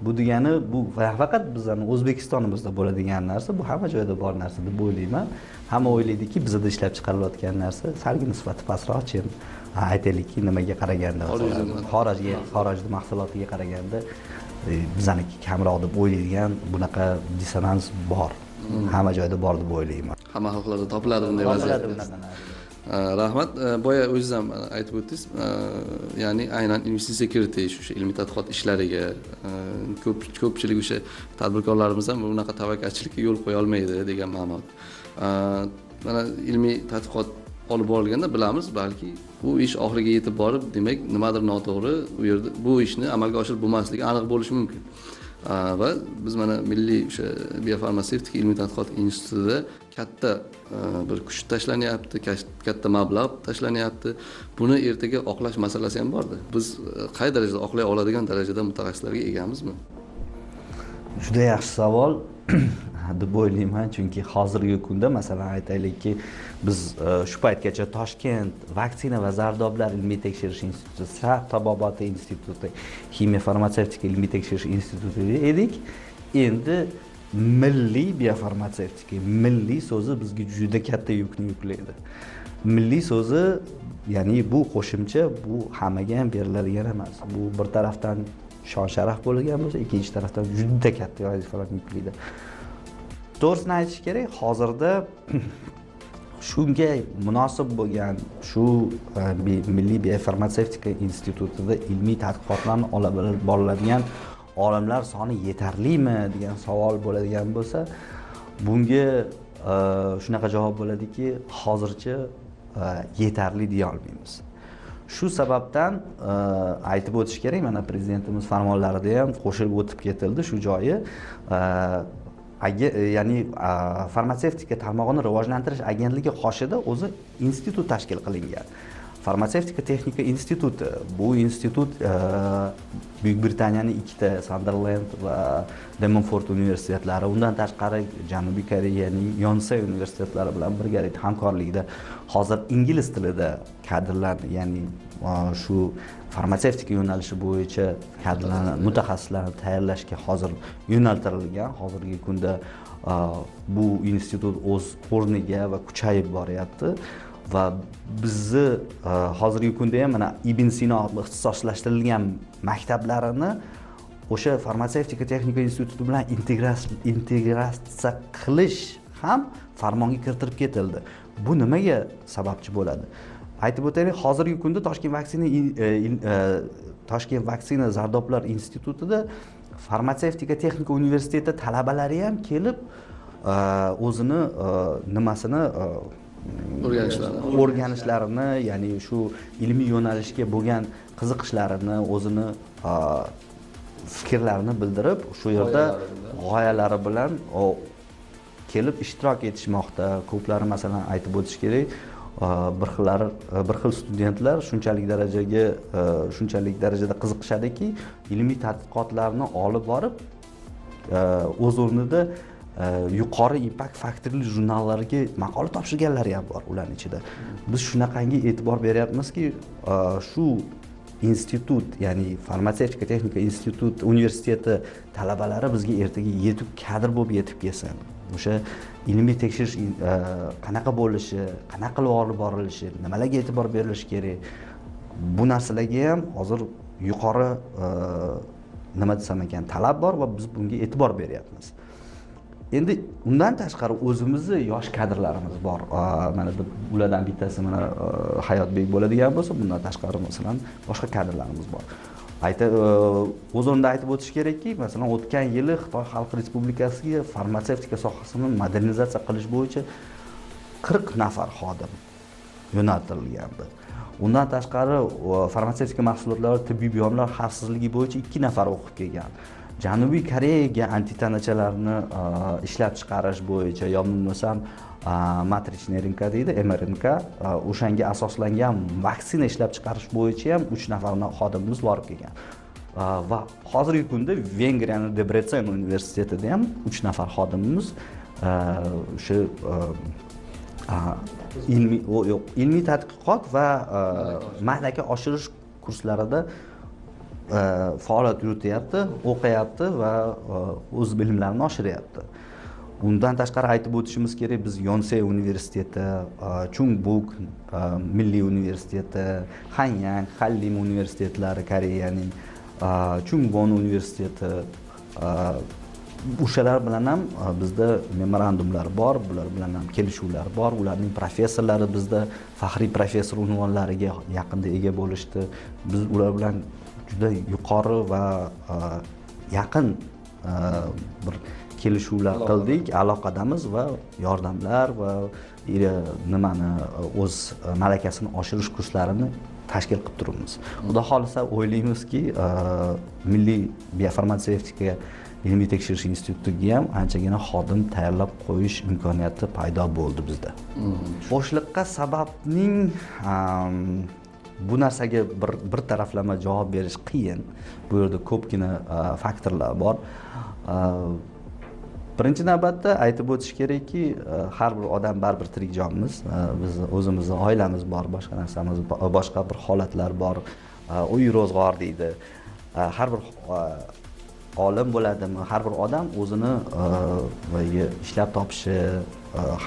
Bu degani bu faqat bizning O'zbekistonimizda bo'ladigan narsa, bu hamma joyda bor narsa deb o'ylayman. Hamma o'ylaydiki, bizda ishlab chiqarilayotgan narsa salgina nisbati pastroq, aytaylikki, nimaga qaraganda, xorijda mahsulotiga qaraganda bizaniki kamroq deb o'ylaydigan bunaqa dissonans bor. Hamma joyda bor deb o'ylayman. Hamma xalqlarda topiladi bunday vaziyat. Rahmat. Boya o'zingiz ham aytib o'tdingiz, ya'ni aynan investitsiya kiritish, o'sha ilmiy tadqiqot ishlariga ko'pchilik o'sha tadbirkorlarimiz ham bunaqa tavakkalchilikka yo'l qo'ya olmaydi degan ma'no. Mana ilmiy tadqiqot olib borilganda bilamiz, balki bu ish oxiriga yetib borib, demak, nimadir noto'g'ri u yerda bu ishni amalga oshirib bo'lmasligi aniq bo'lishi mumkin. Va biz mana milliy o'sha biofarmatsevtika ilmiy tadqiqot institutida katta bir kuch tashlanyapti, katta mablag' tashlanyapti. Buni ertaga oqlash masalasi ham borda. Biz qay darajada oqlay oladigan darajada mutaxassislarga egamizmi? Juda yaxshi savol deb o'ylayman, chunki hozirgi kunda masalan aytaylikki, biz shu paytgacha Toshkent vaksina va zardoblar ilmiy tekshirish instituti, Sharq tabobati instituti, ximiya farmatsevtika ilmiy tekshirish institutida edik. Endi milliy biofarmatsevtika, milliy so'zi bizga juda katta yukni yuklaydi. Milliy so'zi, ya'ni bu qo'shimcha, bu hammaga ham beriladigan emas. Bu bir tarafdan shon sharaf bo'lgan bo'lsa, ikkinchi tarafdan juda katta vazifalarni yuklaydi. To'g'risini aytish kerak, hozirda shunga munosib bo'lgan shu milliy biofarmatsevtika institutida ilmiy tadqiqotlarni olib boriladigan olimlar soni yetarlimi degan savol bo'ladigan bo'lsa, bunga shunaqa javob bo'ladiki, hozircha yetarli deya olmaymiz. Shu sababdan aytib o'tish kerak, mana prezidentimiz farmonlarida ham qo'shilib o'tib ketildi shu joyi. Ya'ni farmatsevtika tarmog'ini rivojlantirish agentligi qoshida o'zi institut tashkil qilingan. Farmatsevtika texnika instituti. Bu institut Buyuk Britaniyaning ikkita Sunderland va Demonfort universitetlari, undan tashqari Janubiy Koreyaning Yonsei universitetlari bilan birgalikda hamkorlikda hozir ingliz tilida kadrlarni, ya'ni shu farmatsevtika yo'nalishi bo'yicha kadrlarni, mutaxassislarni tayyorlashga hozir yo'naltirilgan. Hozirgi kunda bu institut o'z o'rniga va kuchayib boryapti. Va bizni hozirgi kunda ham mana Ibn Sino ixtisoslashtirilgan maktablarini o'sha farmatsevtika texnika instituti bilan integratsiya qilish ham farmonga kiritilib ketildi. Bu nimaga sababchi bo'ladi? Aytib o'taylik, hozirgi kunda Toshkent vaksina zardoblar institutida farmatsevtika texnika universiteti talabalari ham kelib o'zini nimasini o'rganishlarini, ya'ni shu ilmiy yo'nalishga bo'lgan qiziqishlarini, o'zini fikrlarini bildirib, shu yerda g'oyalari bilan kelib ishtirok etishmoqda. Ko'plari masalan aytib o'tish kerak, bir xil studentlar shunchalik darajada qiziqishadiki, ilmiy tadqiqotlarni olib borib o'z o'rnida yuqori impact faktorli jurnallarga maqola topshirganlar ham bor ularning ichida. Biz shunaqangi e'tibor beryapmizki, shu institut, ya'ni farmatsevtika texnika institut universiteti talabalari bizga ertaga yetib kadr bo'lib yetib kelsin. O'sha ilmiy tekshirish qanaqa bo'lishi, qanaqa qilib olib borilishi, nimalarga e'tibor berilishi kerak. Bu narsalarga ham hozir yuqori nima desam ekan, talab bor va biz bunga e'tibor beryapmiz. Endi undan tashqari o'zimizni yosh kadrlarimiz bor. Mana ulardan bittasi mana Hayotbek bo'ladigan bo'lsa, bundan tashqari masalan boshqa kadrlarimiz bor. O'z o'rnida aytib o'tish kerakki, masalan o'tgan yili Xitoy Xalq Respublikasiga farmatsevtika sohasini modernizatsiya qilish bo'yicha 40 nafar xodim yo'naltirilgandi. Undan tashqari farmatsevtika mahsulotlari, tibbiy buyumlar xavfsizligi bo'yicha 2 nafar o'qib kelgan. Janubiy Koreyaga antitanachalarni ishlab chiqarish bo'yicha, yo bo'lmasam matrichniy RNK deydi, mRNK, o'shanga asoslangan vaksina ishlab chiqarish bo'yicha ham 3 nafar xodimimiz borib kelgan. Va hozirgi kunda Vengriyaning Debrecen universitetida ham 3 nafar xodimimiz o'sha ilmiy tadqiqot va malaka oshirish kurslarida faoliyat yurityapti, o'qiyapti va o'z bilimlarini oshiryapti. Undan tashqari aytib o'tishimiz kerak, biz Yonsei universiteti, Chungbuk milliy universiteti, Hanyang, Hallim universitetlari Koreyaning Chungwon universiteti, o'shalar bilan ham bizda memorandumlar bor, bular bilan ham kelishuvlar bor. Ularning professorlari bizda faxriy professor unvonlariga yaqinda ega bo'lishdi. Biz ular bilan juda yuqori va yaqin bir kelishuvlar qildik, aloqadamiz va yordamlar va nimani o'z malakasini oshirish kurslarini tashkil qilib turibmiz. Xudo xolisa o'ylaymizki, Milliy biofarmatsevtika ilmiy tekshirish institutiga ham anchagina xodim tayyorlab qo'yish imkoniyati paydo bo'ldi bizda. Bo'shliqqa sababning bu narsaga bir taraflama javob berish qiyin. Bu yerda ko'pgina faktorlar bor. Birinchi navbatda aytib o'tish kerakki, har bir odam baribir tirik jonmiz. Biz o'zimizning oilamiz bor, boshqa narsamiz, boshqa bir holatlar bor. Uy ro'zg'or deydi. Har bir olim bo'ladimi, har bir odam o'zini ishlab topishi,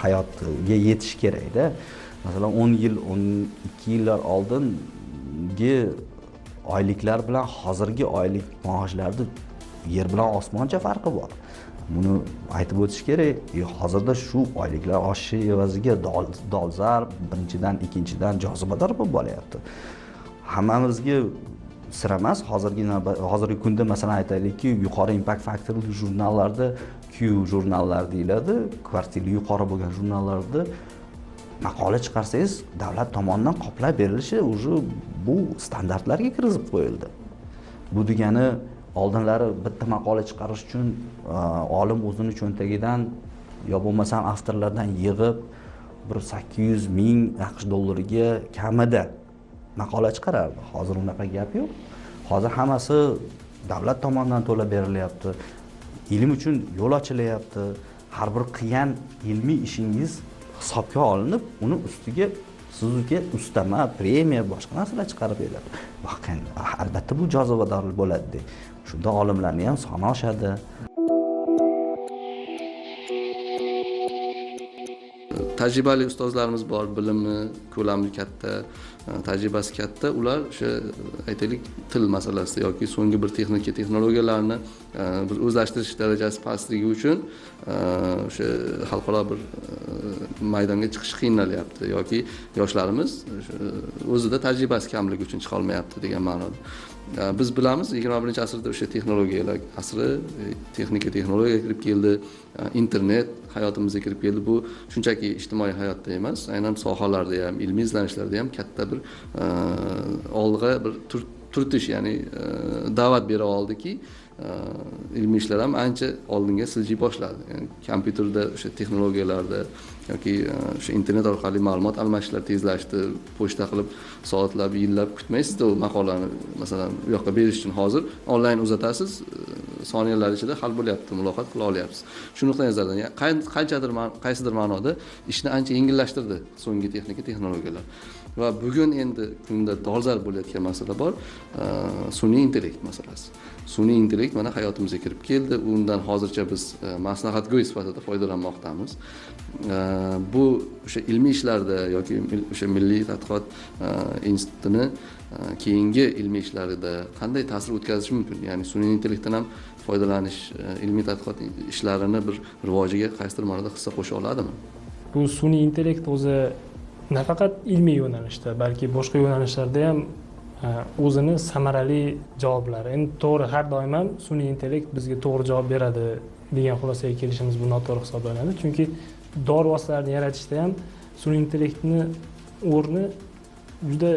hayotga yetish kerak-da. Masalan, 10 yil, 12 yillar oldingi oyliklar bilan hozirgi oylik maoshlarda yer bilan osmoncha farqi bor. Buni aytib o'tish kerak. Hozirda shu oyliklar oshishi evaziga dolzarb, birinchidan, ikkinchidan jozibador bo'lib bo'lyapti. Hammamizga sir emas, hozirgi kunda masalan aytaylikki, yuqori impact faktorli jurnallarda, Q jurnallar deyiladi, kvartili yuqori bo'lgan jurnallarda maqola chiqarsangiz, davlat tomonidan qoplab berilishi bu standartlarga kiritib qo'yildi. Bu degani oldinlari bitta maqola chiqarish uchun olim o'zini cho'ntagidan yo bo'lmasam avtorlardan yig'ib bir 800 ming AQSh dollariga kamida maqola chiqarardi. Hozir unaqa gap yo'q. Hozir hammasi davlat tomonidan to'lab berilyapti. Ilm uchun yo'l ochilyapti. Har bir qilgan ilmiy ishingiz hisobga olinib, uni ustiga sizga ustama, premiya, boshqa narsalar chiqarib beradi. Albatta bu jozibador bo'ladi. Shunda olimlarni ham soni oshadi. Tajribali ustozlarimiz bor, bilimi ko'lami katta, tajribasi katta. Ular o'sha aytaylik til masalasida yoki so'nggi bir texnologiyalarni bir o'zlashtirish darajasi pastligi uchun o'sha xalqaro bir maydonga chiqish qiyinalyapti yoki yoshlarimiz o'zida tajribasi kamligi uchun chiqa olmayapti degan ma'noda. Biz bilamiz 21-asrda o'sha texnologiyalar asri, texnologiya kirib keldi, internet hayotimizga kirib keldi. Bu shunchaki ijtimoiy hayotda emas, aynan sohalarda ham, ilmiy izlanishlarda ham katta bir olg'a bir turtish, ya'ni da'vat bera oldiki, ilmiy ishlar ham ancha oldinga siljiy boshladi. Ya'ni kompyuterda o'sha texnologiyalarda yoki o'sha internet orqali ma'lumot almashishlar tezlashdi. Pochta qilib soatlab, yillab kutmaysiz-da u maqolani masalan u yoqqa berish uchun hozir onlayn uzatasiz, soniyalar ichida hal bo'lyapti, muloqot qila olyapsiz. Shu nuqtai nazardan qaysidir ma'noda ishni ancha yengillashtirdi so'nggi texnologiyalar. Va bugun endi kunda dolzarb bo'layotgan masala bor, sun'iy intellekt masalasi. Sun'iy intellekt mana hayotimizga kirib keldi. Undan hozircha biz maslahatgo'y sifatida foydalanmoqdamiz. Bu o'sha ilmiy ishlarda yoki o'sha Milliy tadqiqot institutini keyingi ilmiy ishlarida qanday ta'sir o'tkazishi mumkin? Ya'ni sun'iy intellektdan ham foydalanish ilmiy tadqiqot ishlarini bir rivojiga qaysidir ma'noda hissa qo'sha oladimi? Bu sun'iy intellekt o'zi nafaqat ilmiy yo'nalishda, balki boshqa yo'nalishlarda ham o'zini samarali javoblari. Endi to'g'ri, har doim ham sun'iy intellekt bizga to'g'ri javob beradi degan xulosaga kelishimiz bu noto'g'ri hisoblanadi. Chunki dori vositalarini yaratishda ham sun'iy intellektni o'rni juda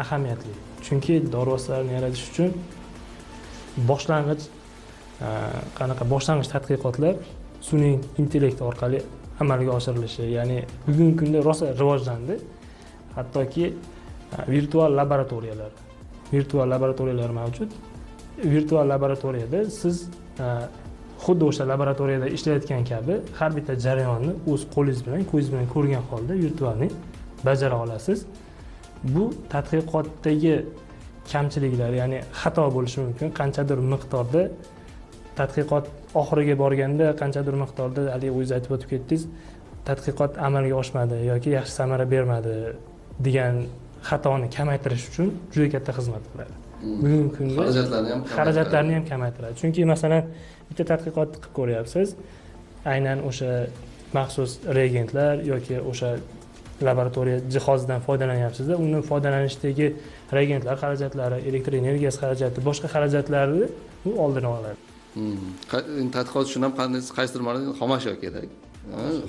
ahamiyatli. Chunki dori vositalarini yaratish uchun boshlang'ich tadqiqotlar sun'iy intellekt orqali amalga oshirilishi, ya'ni bugungi kunda rosa rivojlandi. Hattoki virtual laboratoriyalar mavjud. Virtual laboratoriyada siz xuddi o'sha laboratoriyada ishlayotgan kabi har bitta jarayonni o'z qo'lingiz bilan, ko'zingiz bilan ko'rgan holda virtualni bajara olasiz. Bu tadqiqotdagi kamchiliklar, ya'ni xato bo'lishi mumkin. Qanchadir miqdorda tadqiqot oxiriga borganda qanchadir miqdorda hali o'zingiz aytib o'tib ketdingiz, tadqiqot amalga oshmadi yoki yaxshi samara bermadi degan xatoni kamaytirish uchun juda katta xizmat qiladi. Bugungi kunda xarajatlarni ham kamaytiradi. Chunki masalan bitta tadqiqotni qilib ko'ryapsiz, aynan o'sha maxsus reagentlar yoki o'sha laboratoriya jihozidan foydalanyapsizda, undan foydalanishdagi reagentlar xarajatlari, elektr energiyasi xarajati, boshqa xarajatlarni u oldini oladi. Tadqiqot uchun ham qaysidir ma'noda xomashyo kerak.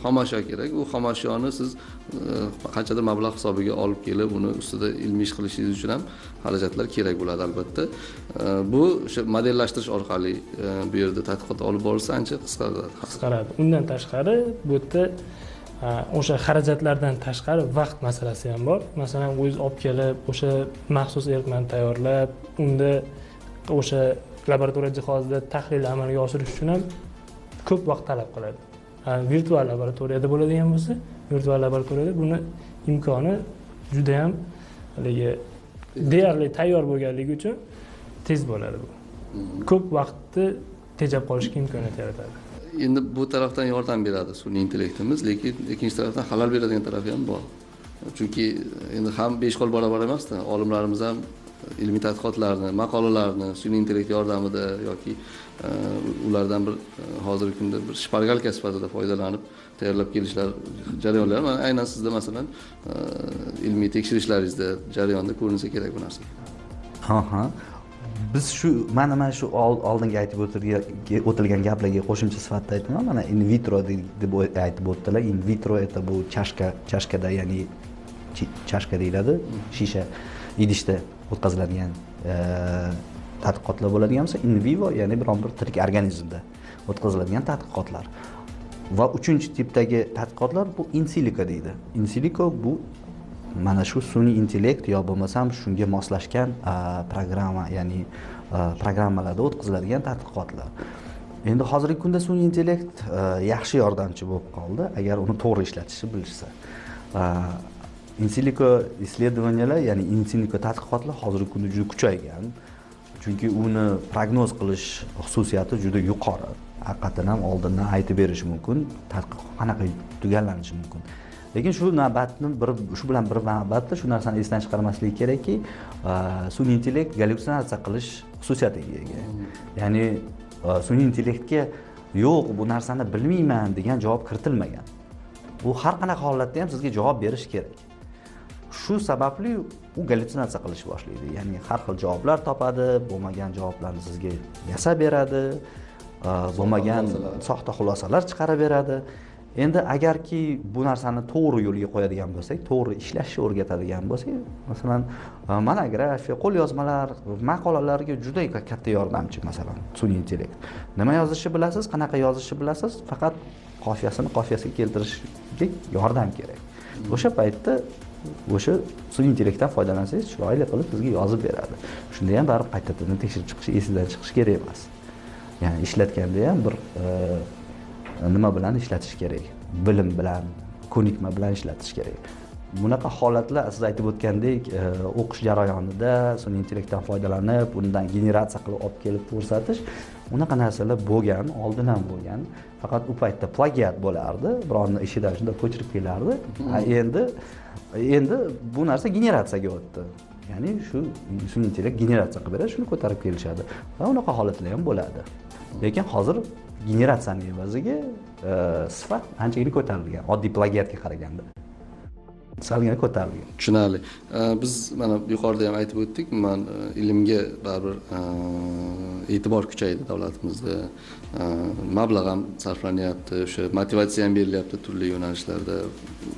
Xomashyo kerak. U xomashyoni siz qanchadir mablag' hisobiga olib kelib, uni ustida ilmiy ish qilishingiz uchun ham xarajatlar kerak bo'ladi albatta. Bu o'sha modellashtirish orqali bu yerda tadqiqot olib borilsa ancha qisqaradi. Undan tashqari bu yerda o'sha xarajatlardan tashqari vaqt masalasi ham bor. Masalan, o'zingiz olib kelib, o'sha maxsus eritmani tayyorlab, unda o'sha laboratoriya jihozida tahlil amalga oshirish uchun ham ko'p vaqt talab qiladi. Virtual laboratoriyada bo'ladigan bo'lsa, virtual laboratoriyada buni imkoni juda ham haligi deyarli tayyor bo'lganligi uchun tez bo'ladi bu. Ko'p vaqtni tejab qolishga imkoniyat yaratadi. Endi bu tarafdan yordam beradi sun'iy intellektimiz, lekin ikkinchi tarafdan xalal beradigan tarafi ham bor. Chunki endi ham besh qo'l barobar emasda, olimlarimiz ham ilmiy tadqiqotlarni, maqolalarni sun'iy intellekt yordamida yoki ulardan bir hozirgi kunda bir shpargalka sifatida foydalanib tayyorlab kelishlar jarayonlar ham aynan sizda masalan ilmiy tekshirishlaringizda jarayonda ko'rinsa kerak bu narsa. Biz mana shu oldingi aytib o'tilgan gaplarga qo'shimcha sifatida aytaman. Mana in vitro deb aytib o'tdilar. In vitro это bu chashkada, ya'ni chashka deyiladi, shisha idishda o'tkaziladigan tadqiqotlar bo'ladigan bo'lsa, in vivo ya'ni biron bir tirik organizmda o'tkaziladigan tadqiqotlar. Va uchinchi tipdagi tadqiqotlar bu in silico deydi. In silico bu mana shu sun'iy intellekt yo bo'lmasam shunga moslashgan programma, ya'ni programmalarda o'tkaziladigan tadqiqotlar. Endi hozirgi kunda sun'iy intellekt yaxshi yordamchi bo'lib qoldi, agar uni to'g'ri ishlatishni bilishsa. In silico исследованиялар, ya'ni in silico tadqiqotlar hozirgi kunda juda kuchaygan. Chunki uni prognoz qilish xususiyati juda yuqori. Haqiqatan ham oldindan aytib berish mumkin, tadqiqot qanaqa tugallanishi mumkin. Lekin shu bilan bir navbatda shu narsani esdan chiqarmaslik kerakki, sun'iy intellekt gallyutsinatsiya qilish xususiyatiga ega. Ya'ni sun'iy intellektga yo'q, bu narsani bilmayman degan javob kiritilmagan. Bu har qanaqa holatda ham sizga javob berish kerak. Shu sababli u gallyutsinatsiya qilish boshlaydi. Ya'ni har xil javoblar topadi, bo'lmagan javoblarni sizga yasab beradi, bo'lmagan soxta xulosalar chiqarib beradi. Endi agarki bu narsani to'g'ri yo'lga qo'yadigan bo'lsak, to'g'ri ishlashni o'rgatadigan bo'lsak, masalan, monografiya, qo'lyozmalar, maqolalarga juda katta yordamchi masalan sun'iy intellekt. Nima yozishni bilasiz, qanaqa yozishni bilasiz, faqat qofiyasiga keltirishga yordam kerak. O'sha paytda o'sha sun'iy intellektdan foydalansangiz, chiroyli qilib sizga yozib beradi. Shunda ham baribir qaytadan tekshirib chiqish, esidan chiqish kerak emas. Ya'ni ishlatganda ham bir nima bilan ishlatish kerak? Bilim bilan, ko'nikma bilan ishlatish kerak. Bunaqa holatlar siz aytib o'tgandek, o'qish jarayonida sun'iy intellektdan foydalanib, undan generatsiya qilib olib kelib ko'rsatish, unaqa narsalar bo'lgan, oldin ham bo'lgan. Faqat u paytda plagiat bo'lardi, birovning ishidan shunday ko'chirib kelardi. Endi bu narsa generatsiyaga o'tdi. Ya'ni shu sun'iy intellekt generatsiya qilib beradi, shuni ko'tarib kelishadi. Va unaqa holatlar ham bo'ladi. Lekin hozir generatsiyaning evaziga sifat anchagina ko'tarilgan, oddiy plagiatga qaraganda. Salgina ko'tarilgan. Tushunarli. Biz mana yuqorida ham aytib o'tdik, ilmga baribir e'tibor kuchaydi davlatimizda. Mablag' ham sarflanyapti, o'sha motivatsiya ham berilyapti turli yo'nalishlarda.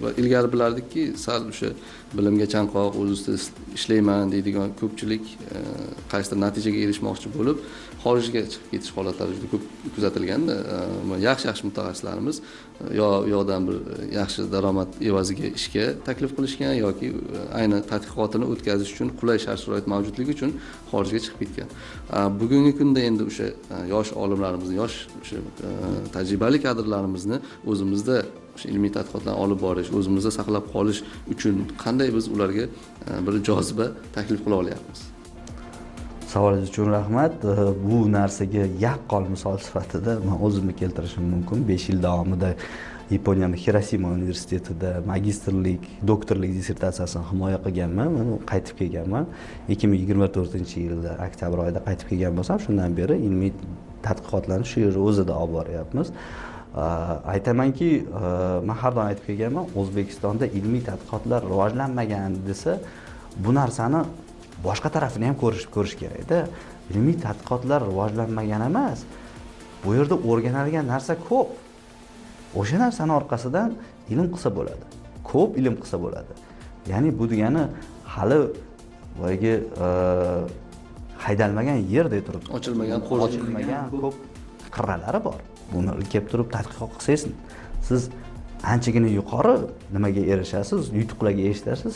Va ilgari bilardikki, sal o'sha bilimga chanqoq, o'z ustida ishlayman deydigan ko'pchilik qaysidir natijaga erishmoqchi bo'lib, xorijga chiqib ketish holatlari juda ko'p kuzatilganda, yaxshi mutaxassislarimiz yo'dan bir yaxshi daromad evaziga ishga taklif qilishgan yoki ayni tadqiqotini o'tkazish uchun qulay shart-sharoit mavjudligi uchun xorijga chiqib ketgan. Bugungi kunda endi o'sha yosh olimlarimizni, yosh o'sha tajribali kadrlarimizni o'zimizda ilmiy tadqiqotlarni olib borish, o'zimizda saqlab qolish uchun qanday biz ularga bir joziba taklif qila olyapmiz? Savolingiz uchun rahmat. Bu narsaga yaqqol misol sifatida men o'zimni keltirishim mumkin. 5 yil davomida Yaponiyaning Hirosima universitetida magistrlik, doktorlik dissertatsiyasini himoya qilganman. Mana qaytib kelganman. 2024-yilda oktyabr oyida qaytib kelgan bo'lsam, shundan beri ilmiy tadqiqotlarni shu yer o'zida olib boryapmiz. Aytamanki, men har doim aytib kelganman, O'zbekistonda ilmiy tadqiqotlar rivojlanmagan desa, bu narsani boshqa tarafini ham ko'rish kerak-da. Ilmiy tadqiqotlar rivojlanmagan emas. Bu yerda o'rganilgan narsa ko'p. O'sha narsani orqasidan ilm qilsa bo'ladi. Ko'p ilm qilsa bo'ladi. Ya'ni bu degani hali boyagi haydalmagan yerda turib, ochilmagan ko'p qirralari bor. Buni kelib turib tadqiqot qilsangiz, siz anchagina yuqori nimaga erishasiz, yutuqlarga erishasiz.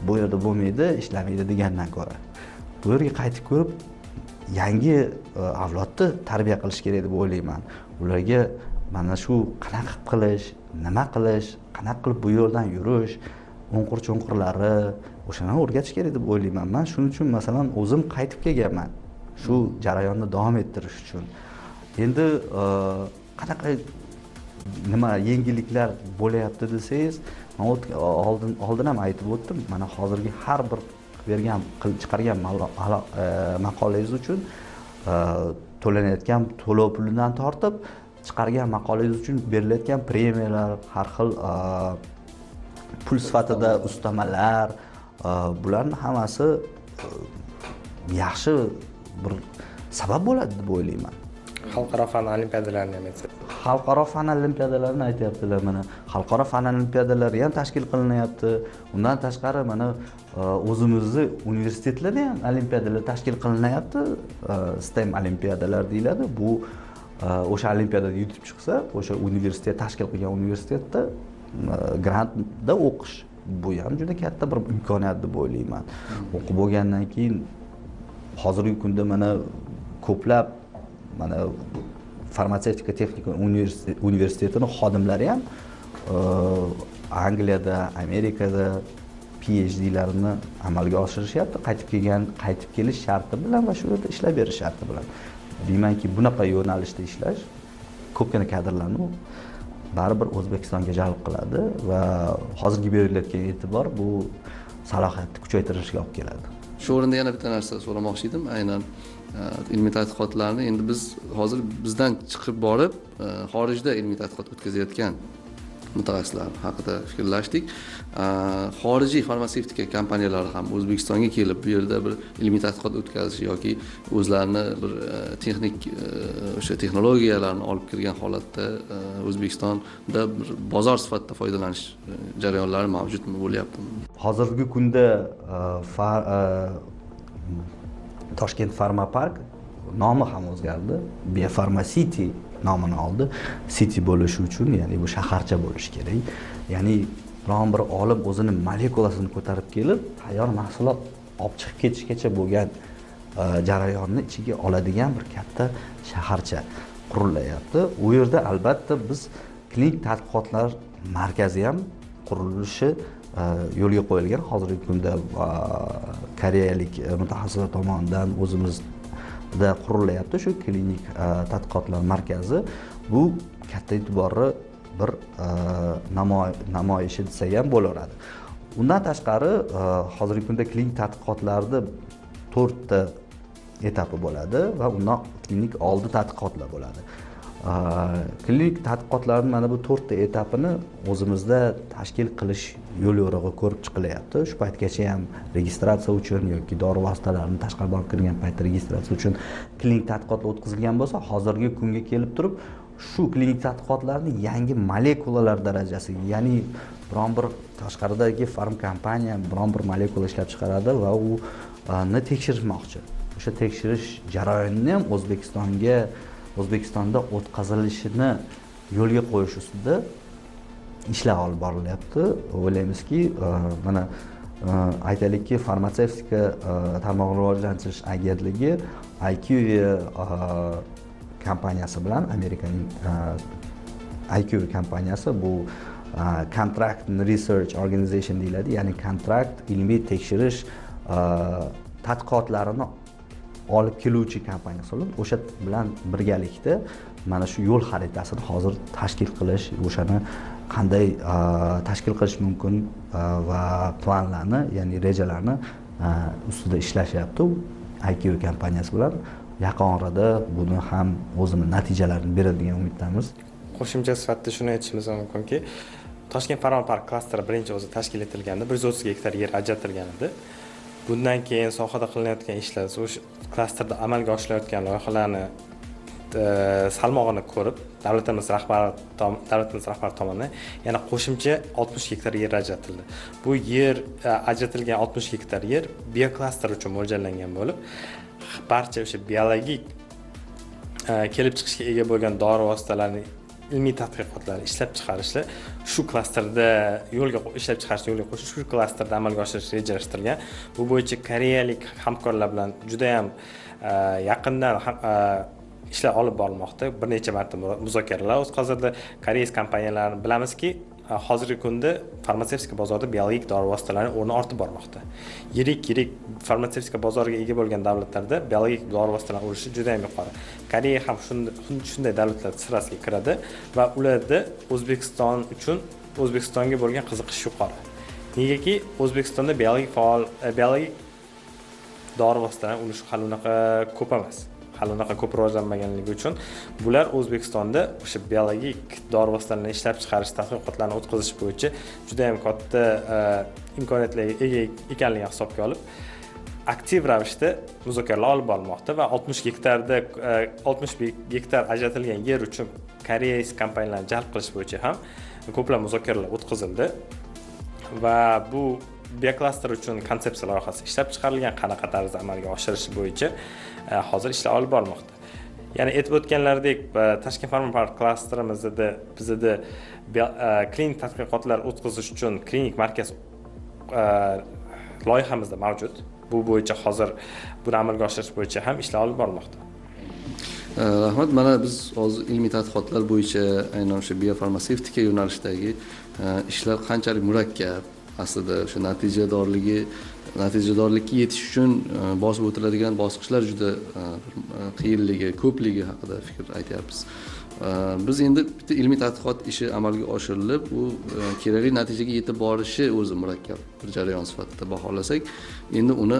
Bu yerda bo'lmaydi, ishlamaydi degandan ko'ra. Bu yerga qaytib ko'rib, yangi avlodni tarbiya qilish kerak deb o'ylayman. Ularga mana shu qanaqa qilish, nima qilish, qanaqa qilib bu yo'ldan yurish, o'nqir-cho'nqirlari, o'shani o'rgatish kerak deb o'ylayman. Men shuning uchun masalan o'zim qaytib kelganman. Shu jarayonni davom ettirish uchun. Endi qanaqa nima yengilliklar bo'layapti desangiz, men oldin ham aytib o'tdim. Mana hozirgi har bir chiqargan maqolangiz uchun to'lanayotgan to'lov pulidan tortib, chiqargan maqolangiz uchun berilayotgan premiyalar, har xil pul sifatida ustamalar, bularning hammasi yaxshi bir sabab bo'ladi deb o'ylayman. Xalqaro fan olimpiadalarini ham aytsangiz. Xalqaro fan olimpiadalarini aytyaptilar mana. Xalqaro fan olimpiadalari ham tashkil qilinyapti. Undan tashqari mana o'zimizni universitetlarda ham olimpiadalar tashkil qilinyapti. STEM olimpiadalar deyiladi. Bu o'sha olimpiadada yutib chiqsa, o'sha universitet tashkil qilgan universitetda grantda o'qish. Bu ham juda katta bir imkoniyat deb o'ylayman. O'qib bo'lgandan keyin hozirgi kunda mana ko'plab mana farmatsevtika texnika universitetining xodimlari ham Angliyada, Amerikada PhD'larini amalga oshirishyapti. Qaytib kelish sharti bilan va shu yerda ishlab berish sharti bilan. Deymanki, bunaqa yo'nalishda ishlash ko'pgina kadrlarni baribir O'zbekistonga jalb qiladi va hozirgi berilayotgan e'tibor bu salohiyatni kuchaytirishga olib keladi. Shu o'rinda yana bitta narsa so'ramoqchi edim, aynan ilmiy tadqiqotlarni endi biz hozir bizdan chiqib borib xorijda ilmiy tadqiqot o'tkazayotgan mutaxassislar haqida fikrlashdik. Xorijiy farmatsevtika kompaniyalari ham O'zbekistonga kelib bu yerda bir ilmiy tadqiqot o'tkazish yoki o'zlarini bir texnik o'sha texnologiyalarni olib kirgan holatda O'zbekistonda bir bozor sifatida foydalanish jarayonlari mavjudmi, bo'lyaptimi? Hozirgi kunda Toshkent Pharma Park nomi ham o'zgardi. Biopharma City nomini oldi. City bo'lishi uchun, ya'ni bu shaharcha bo'lishi kerak. Ya'ni biron bir olim o'zini molekulasini ko'tarib kelib, tayyor mahsulot olib chiqib ketishgacha bo'lgan jarayonni ichiga oladigan bir katta shaharcha qurilyapti. U yerda albatta biz klinik tadqiqotlar markazi ham qurilishi yo'lga qo'yilgan. Hozirgi kunda koreyalik mutaxassislar tomonidan o'zimizda qurilyapti shu klinik tadqiqotlar markazi. Bu katta e'tiborli bir namoyishi desak ham bo'laveradi. Undan tashqari hozirgi kunda klinik tadqiqotlarda 4 ta etapi bo'ladi va undan klinik oldi tadqiqotlar bo'ladi. Klinik tadqiqotlarning mana bu 4 ta etapini o'zimizda tashkil qilish yo'l yo'rig'i ko'rib chiqilyapti. Shu paytgacha ham registratsiya uchun yoki dori vositalarini tashqaridan olib kirgan paytda registratsiya uchun klinik tadqiqotlar o'tkazilgan bo'lsa, hozirgi kunga kelib turib shu klinik tadqiqotlarning yangi molekulalar darajasiga, ya'ni biron bir tashqaridagi farm kompaniya biron bir molekula ishlab chiqaradi va uni tekshirmoqchi. O'sha tekshirish jarayonini ham O'zbekistonda o'tkazilishini yo'lga qo'yish ustida ishlar olib borilyapti. O'ylaymizki, mana aytaylikki, farmatsevtika tarmog'ini rivojlantirish agentligi IQVIA kompaniyasi bilan, Amerikaning IQVIA kompaniyasi bu Contract Research Organization deyiladi, ya'ni kontrakt ilmiy tekshirish tadqiqotlarini olib keluvchi kompaniya hisoblanadi. O'sha bilan birgalikda mana shu yo'l xaritasini hozir tashkil qilish, o'shani qanday tashkil qilish mumkin va planlarni, ya'ni rejalarni ustida ishlashyapti. IQ kompaniyasi bilan yaqin orada buni ham o'zimiz natijalarini beradi degan umiddamiz. Qo'shimcha sifatida shuni aytishimiz mumkinki, Toshkent Farmon Park klasteri birinchi o'zi tashkil etilganda 130 gektar yer ajratilgan edi. Bundan keyin sohada qilinayotgan ishlar, o'sha klasterda amalga oshirilayotgan loyihalarni salmog'ini ko'rib, davlatimiz rahbari tomonidan yana qo'shimcha 60 gektar yer ajratildi. Bu yer ajratilgan 60 gektar yer bioklaster uchun mo'ljallangan bo'lib, barcha o'sha biologik kelib chiqishga ega bo'lgan dori vositalarini ilmiy tadqiqotlar ishlab chiqarishni shu klasterda ishlab chiqarishni yo'lga qo'yish, shu klasterda amalga oshirish rejalashtirilgan. Bu bo'yicha koreyalik hamkorlar bilan juda ham yaqindan ishlar olib borilmoqda. Bir necha marta muzokaralar o'tkazildi. Koreys kompaniyalarini bilamizki, hozirgi kunda farmatsevtika bozorida biologik dori vositalarining o'rni ortib bormoqda. Yirik farmatsevtika bozoriga ega bo'lgan davlatlarda biologik dori vositalarini urishi juda ham yuqori. Koreya ham shunday davlatlar sirasiga kiradi va ularda O'zbekistonga bo'lgan qiziqish yuqori. Negaki, O'zbekistonda biologik dori vositalarining urishi hali unaqa ko'p emas. Hali unaqa ko'p rivojlanmaganligi uchun bular O'zbekistonda o'sha biologik dori vositalarini ishlab chiqarish tadqiqotlarini o'tkazish bo'yicha juda ham katta imkoniyatlarga ega ekanligini hisobga olib, aktiv ravishda muzokaralar olib borilmoqda va 60 gektar ajratilgan yer uchun koreys kompaniyalarni jalb qilish bo'yicha ham ko'plab muzokaralar o'tkazildi va bu bioklaster uchun konsepsiya loyihasi ishlab chiqarilgan, qanaqa tarzda amalga oshirish bo'yicha hozir ishlar olib borilmoqda. Ya'ni aytib o'tganlaridek, Toshkent Farmon Park klasterimizda bizda klinik tadqiqotlar o'tkazish uchun klinik markaz loyihamizda mavjud. Bu bo'yicha hozir buni amalga oshirish bo'yicha ham ishlar olib borilmoqda. Rahmat, mana biz hozir ilmiy tadqiqotlar bo'yicha aynan o'sha biofarmatsevtika yo'nalishidagi ishlar qanchalik murakkab, aslida o'sha natijadorlikka yetish uchun bosib o'tiladigan bosqichlar juda qiyinligi, ko'pligi haqida fikr aytyapmiz. Biz endi bitta ilmiy tadqiqot ishi amalga oshirilib, u kerakli natijaga yetib borishi o'zi murakkab bir jarayon sifatida baholasak, endi uni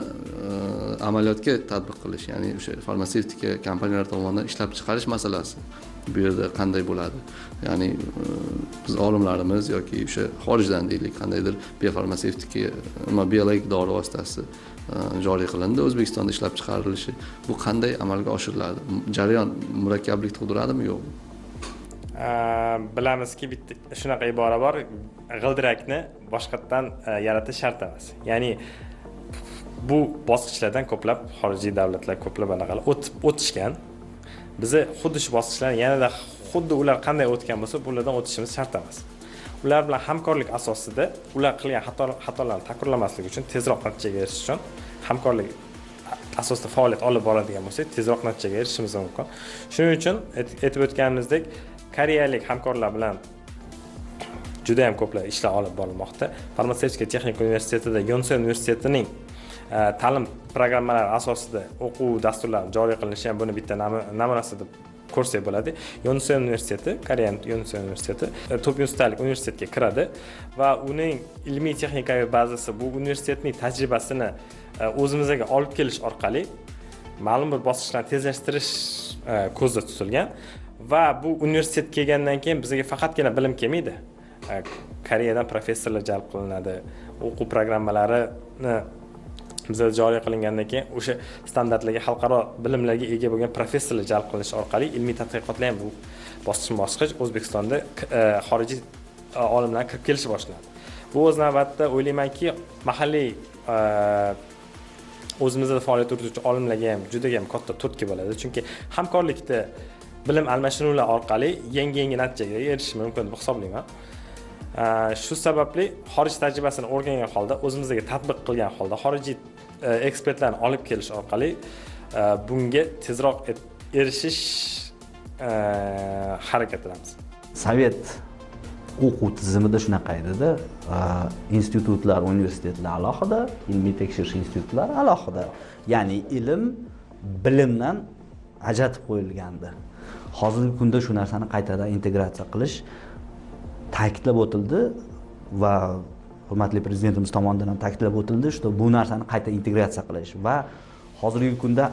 amaliyotga tatbiq qilish, ya'ni o'sha farmatsevtika kompaniyalar tomonidan ishlab chiqarish masalasi bu yerda qanday bo'ladi? Ya'ni biz olimlarimiz yoki o'sha xorijdan deylik, qandaydir biofarmatsevtika, biologik dori vositasi joriy qilindi, O'zbekistonda ishlab chiqarilishi, bu qanday amalga oshiriladi? Jarayon murakkablik tug'diradimi, yo'qmi? Bilamizki, bitta shunaqa ibora bor, g'ildirakni boshqatdan yaratish shart emas. Ya'ni bu bosqichlardan ko'plab xorijiy davlatlar ko'plab anaqalar o'tishgan. Bizi xuddi shu bosqichlarni yanada xuddi ular qanday o'tgan bo'lsa, bulardan o'tishimiz shart emas. Ular bilan hamkorlik asosida ular qilgan xatolarni takrorlamaslik uchun, tezroq natijaga erishish uchun hamkorlik asosida faoliyat olib boradigan bo'lsak, tezroq natijaga erishishimiz mumkin. Shuning uchun aytib o'tganimizdek, koreyalik hamkorlar bilan juda ham ko'plab ishlar olib borilmoqda. Farmatsevtika texnika universitetida Yonsei universitetining ta'lim programmalari asosida o'quv dasturlari joriy qilinishi ham buni bitta namunasi deb ko'rsak bo'ladi. Yonsei universiteti, Koreya Yonsei universiteti top yuztalik universitetga kiradi va uning ilmiy texnikaviy bazasi bu universitetning tajribasini o'zimizga olib kelish orqali ma'lum bir bosqichlarni tezlashtirish ko'zda tutilgan va bu universitet kelgandan keyin bizga faqatgina bilim kelmaydi. Koreyadan professorlar jalb qilinadi, o'quv programmalarini bizda joriy qilingandan keyin o'sha standartlarga, xalqaro bilimlarga ega bo'lgan professorlar jalb qilinish orqali ilmiy tadqiqotlar ham bu bosqichma-bosqich O'zbekistonda xorijiy olimlar kirib kelish boshlanadi. Bu o'z navbatida o'ylaymanki, mahalliy o'zimizda faoliyat yurituvchi olimlarga ham juda ham katta turtki bo'ladi. Chunki hamkorlikda bilim almashinuvlar orqali yangi natijaga erishish mumkin deb hisoblayman. Shu sababli xorij tajribasini o'rgangan holda, o'zimizga tatbiq qilgan holda, xorijiy ekspertlarni olib kelish orqali bunga tezroq erishish harakatlanamiz. Sovet o'quv tizimida shunaqa edi-da, institutlar, universitetlar alohida, ilmiy tekshirish institutlari alohida. Ya'ni ilm bilimdan ajratib qo'yilgandi. Hozirgi kunda shu narsani qaytadan integratsiya qilish ta'kidlab o'tildi va hurmatli prezidentimiz tomonidan ham ta'kidlab o'tildi, что bu narsani qayta integratsiya qilish va hozirgi kunda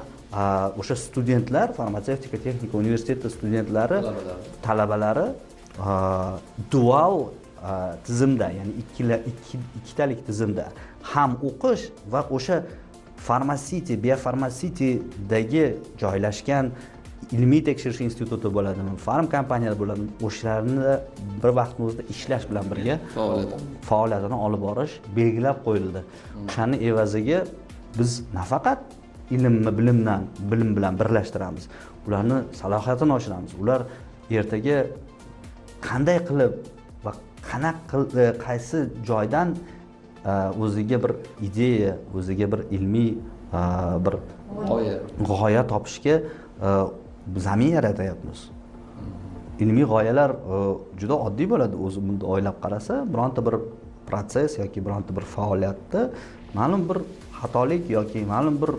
o'sha studentlar, farmatsevtika texnika universiteti studentlari, talabalari dual tizimda, ya'ni ikkitalik tizimda ham o'qish va o'sha farmasiti, biofarmasitidagi joylashgan ilmiy tekshirish instituti bo'ladimi, farm kompaniyalar bo'ladimi, o'shalarni bir vaqtning o'zida ishlash bilan birga faoliyatini olib borish belgilab qo'yildi. O'shaning evaziga biz nafaqat bilim bilan birlashtiramiz, ularni salohiyatini oshiramiz. Ular ertaga qanday qilib va qaysi joydan o'ziga bir ideya, o'ziga bir ilmiy bir g'oya topishga zamin yaratyapmiz. Ilmiy g'oyalar juda oddiy bo'ladi. O'zi bunda o'ylab qarasa, bironta bir proses yoki bironta bir faoliyatda ma'lum bir xatolik yoki ma'lum bir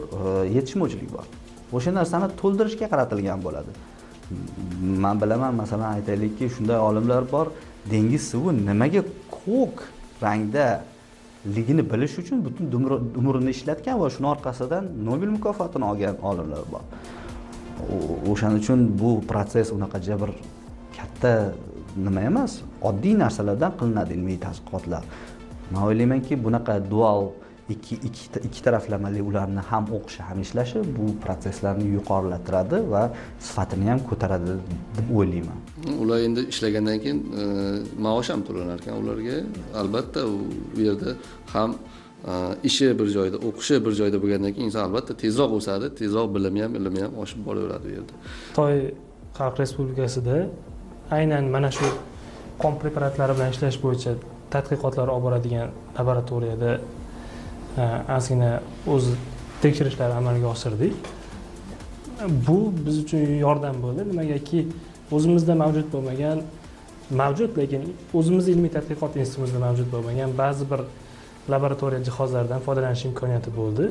yetishmovchilik bor. O'sha narsani to'ldirishga qaratilgan bo'ladi. Men bilaman, masalan, aytaylikki, shunday olimlar bor, dengiz suvi nimaga ko'k rangda ligini bilish uchun butun umrini ishlatgan va shuning orqasidan Nobel mukofotini olgan olimlar bor. O'shaning uchun bu proses unaqa bir katta nima emas, oddiy narsalardan qilinadi ilmiy tadqiqotlar. Men o'ylaymanki, bunaqa dual ikki taraflamali ularni ham o'qishi, ham ishlashi bu proseslarni yuqorilatiradi va sifatini ham ko'taradi deb o'ylayman. Ular endi ishlagandan keyin maosh ham to'lanar ekan ularga. Albatta u yerda ham ishi bir joyda, o'qishi bir joyda bo'lgandan keyin inson albatta tezroq o'sadi, tezroq bilimi ham, ilmi ham oshib boraveradi u yerda. Xitoy Xalq Respublikasida aynan mana shu qon preparatlari bilan ishlash bo'yicha tadqiqotlar olib boradigan laboratoriyada ozgina o'z tekshirishlarni amalga oshirdik. Bu biz uchun yordam bo'ldi. Nimagaki o'zimizda mavjud lekin o'zimiz ilmiy tadqiqot institutimizda mavjud bo'lmagan ba'zi bir laboratoriya jihozlaridan foydalanish imkoniyati bo'ldi.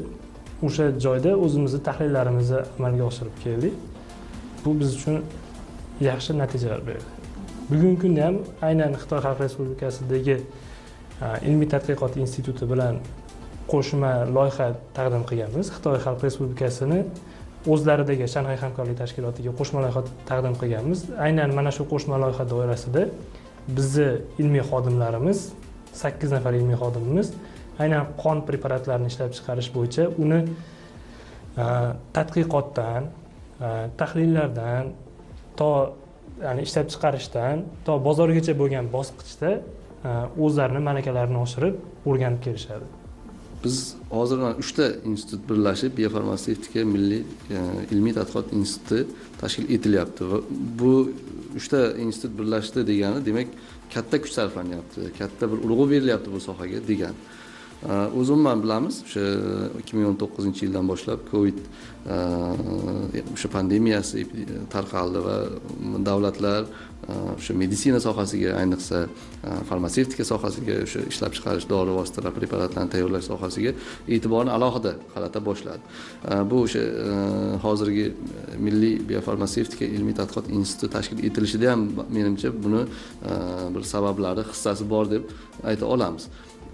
O'sha joyda o'zimizni tahlillarimizni amalga oshirib keldik. Bu biz uchun yaxshi natijalar berdi. Bugungi kunda ham aynan Xitoy Xalq Respublikasidagi ilmiy tadqiqot instituti bilan qo'shma loyiha taqdim qilganmiz. Xitoy Xalq Respublikasini o'zlaridagi Shanxay hamkorlik tashkilotiga qo'shma loyiha taqdim qilganmiz. Aynan mana shu qo'shma loyiha doirasida bizni ilmiy xodimlarimiz, 8 nafar ilmiy xodimimiz aynan qon preparatlarini ishlab chiqarish bo'yicha uni tadqiqotdan, tahlillardan ya'ni ishlab chiqarishdan to bozorgacha bo'lgan bosqichda o'zlarining malakalarini oshirib, o'rganib kelishadi. Biz hozir 3 ta institut birlashib biofarmatsevtika milliy ilmiy tadqiqot instituti tashkil etilyapti va bu 3 ta institut birlashdi degani demak katta kuch sarflanyapti, katta bir urg'u berilyapti bu sohaga degan. O'zimman bilamiz, o'sha 2019-yildan boshlab Covid o'sha pandemiyasi tarqaldi va davlatlar o'sha meditsina sohasiga, ayniqsa farmatsevtika sohasiga, o'sha ishlab chiqarish dori vositalar, preparatlarni tayyorlash sohasiga e'tiborni alohida qarata boshladi. Bu o'sha hozirgi Milliy biofarmatsevtika ilmiy tadqiqot instituti tashkil etilishida ham menimcha buni bir sabablari, hissasi bor deb ayta olamiz.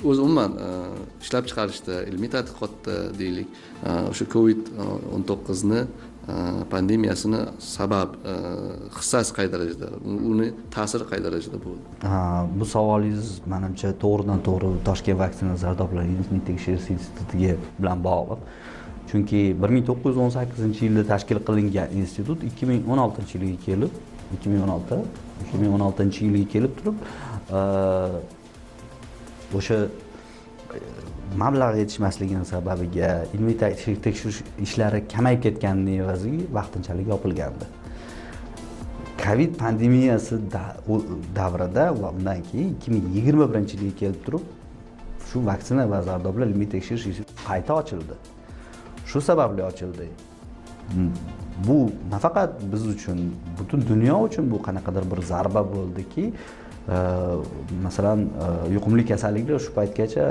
O'z umuman ishlab chiqarishda, ilmiy tadqiqotda deylik, o'sha Covid-19 ni pandemiyasini sabab hissasi qay darajada, uni ta'siri qay darajada bo'ldi? Bu savolingiz menimcha to'g'ridan to'g'ri Toshkent vaksina zardoblari ilmiy tekshirish institutiga bilan bog'liq. Chunki 1918-yilda tashkil qilingan institut 2016-yilga kelib, 2016-yilga kelib turib o'sha mablag' yetishmasligini sababiga ilmiy tekshirish ishlari kamayib ketganining evaziga vaqtinchalik yopilgandi. Covid pandemiyasi davrida va undan keyin 2021-yilga kelib turib shu vaksina va zardoblar ilmiy tekshirish instituti qayta ochildi. Shu sababli ochildi. Bu nafaqat biz uchun, butun dunyo uchun bu qanaqadir bir zarba bo'ldiki, masalan yuqumli kasalliklar shu paytgacha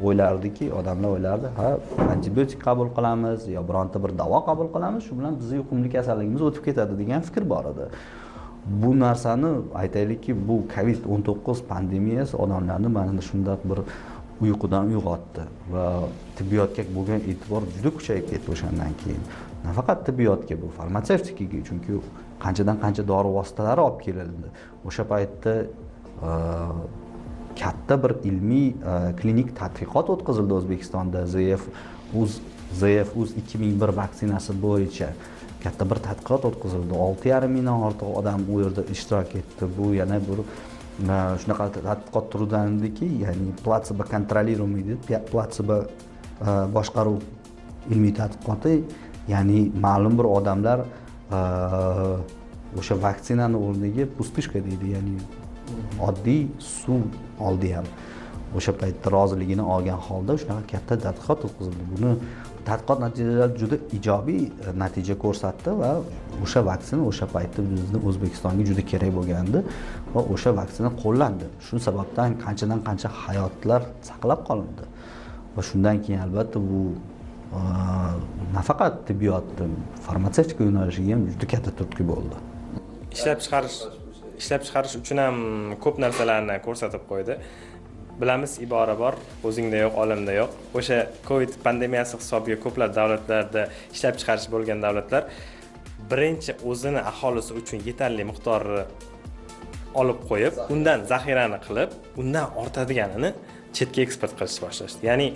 o'ylardiki, odamlar o'ylardi, ha, antibiotik qabul qilamiz yo bironta bir davo qabul qilamiz, shu bilan bizni yuqumli kasalligimiz o'tib ketadi degan fikr bor edi. Bu narsani aytaylikki, bu COVID-19 pandemiyasi odamlarni mana shunday bir uyqudan uyg'otdi va tibbiyotga bo'lgan e'tibor juda kuchayib ketdi o'shandan keyin. Nafaqat tibbiyotga, bu farmatsevtikaga, chunki qanchadan qancha dori vositalari olib kelindi. O'sha paytda katta bir ilmiy klinik tadqiqot o'tkazildi O'zbekistonda ZF-UZ 2001 vaksinasi bo'yicha katta bir tadqiqot o'tkazildi. 6,5 mingdan ortiq odam u yerda ishtirok etdi. Bu yana bir shunaqa tadqiqot turidanki, ya'ni platsebo kontrolируемый, platsebo boshqaruv ilmiy tadqiqoti, ya'ni ma'lum bir odamlar o'sha vaksinani o'rniga puspishka deydi, ya'ni oddiy suv oldi ham. O'sha paytda roziligini olgan holda shunaqa katta tadqiqot o'tkazildi. Buni tadqiqot natijalari juda ijobiy natija ko'rsatdi va o'sha vaksina o'sha paytda bizni O'zbekistonga juda kerak bo'lgandi va o'sha vaksina qo'llandi. Shu sababdan qanchadan qancha hayotlar saqlab qolindi. Va shundan keyin albatta bu nafaqat tibbiyotda, farmatsevtika yo'nalishiga ham juda katta turtki bo'ldi. Ishlab chiqarish uchun ham ko'p narsalarni ko'rsatib qo'ydi. Bilamiz, ibora bor, o'zingda yo'q, olamda yo'q. O'sha Covid pandemiyasi hisobiga ko'plab davlatlarda ishlab chiqarish bo'lgan davlatlar birinchi o'zini aholisi uchun yetarli miqdorni olib qo'yib, undan zaxirani qilib, undan ortadiganini chetga eksport qilishni boshlashdi. Ya'ni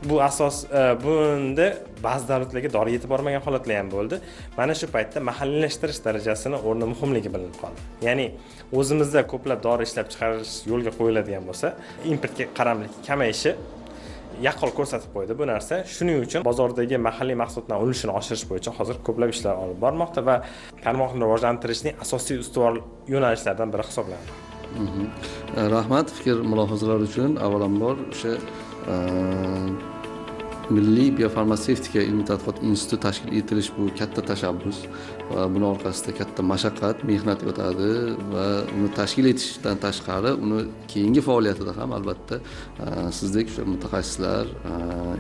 bu asos bunda ba'zi davlatlarga dori yetib bormagan holatlar ham bo'ldi. Mana shu paytda mahalliylashtirish darajasini o'rni muhimligi bilinib qoldi. Ya'ni o'zimizda ko'plab dori ishlab chiqarish yo'lga qo'yiladigan bo'lsa, importga qaramlik kamayishi yaqqol ko'rsatib qo'ydi bu narsa. Shuning uchun bozordagi mahalliy mahsulotlar ulushini oshirish bo'yicha hozir ko'plab ishlar olib bormoqda va tarmoqni rivojlantirishning asosiy ustuvor yo'nalishlaridan biri hisoblanadi. Rahmat fikr mulohazalar uchun. Avvalambor o'sha Milliy biofarmatsevtika ilmiy tadqiqot instituti tashkil etilish bu katta tashabbus va buning orqasida katta mashaqqat, mehnat yotadi va uni tashkil etishdan tashqari uni keyingi faoliyatida ham albatta sizdek o'sha mutaxassislar,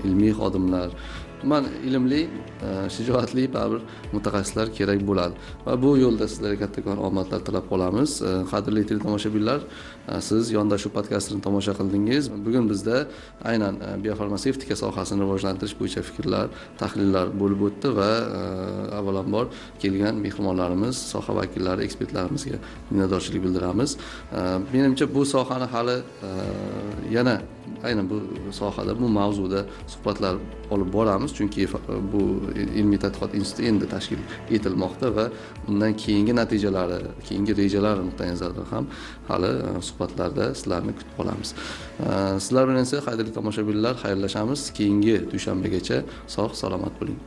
ilmiy xodimlar, ilmli, shijoatli baribir mutaxassislar kerak bo'ladi va bu yo'lda sizlarga kattakon omadlar tilab qolamiz. Qadrli teletomoshabinlar, siz Yondashuv podkastini tomosha qildingiz. Bugun bizda aynan biofarmatsevtika sohasini rivojlantirish bo'yicha fikrlar, tahlillar bo'lib o'tdi va avvalambor kelgan mehmonlarimiz, soha vakillari, ekspertlarimizga minnatdorchilik bildiramiz. Menimcha bu sohani hali yana aynan bu sohada, bu mavzuda suhbatlar olib boramiz, chunki bu ilmiy tadqiqot instituti endi tashkil etilmoqda va undan keyingi natijalari, keyingi rejalari nuqtai nazaridan ham hali suhbatlarda sizlarni kutib qolamiz. Sizlar bilan esa qadrli tomoshabinlar, xayrlashamiz. Keyingi dushanbagacha sog', salomat bo'ling.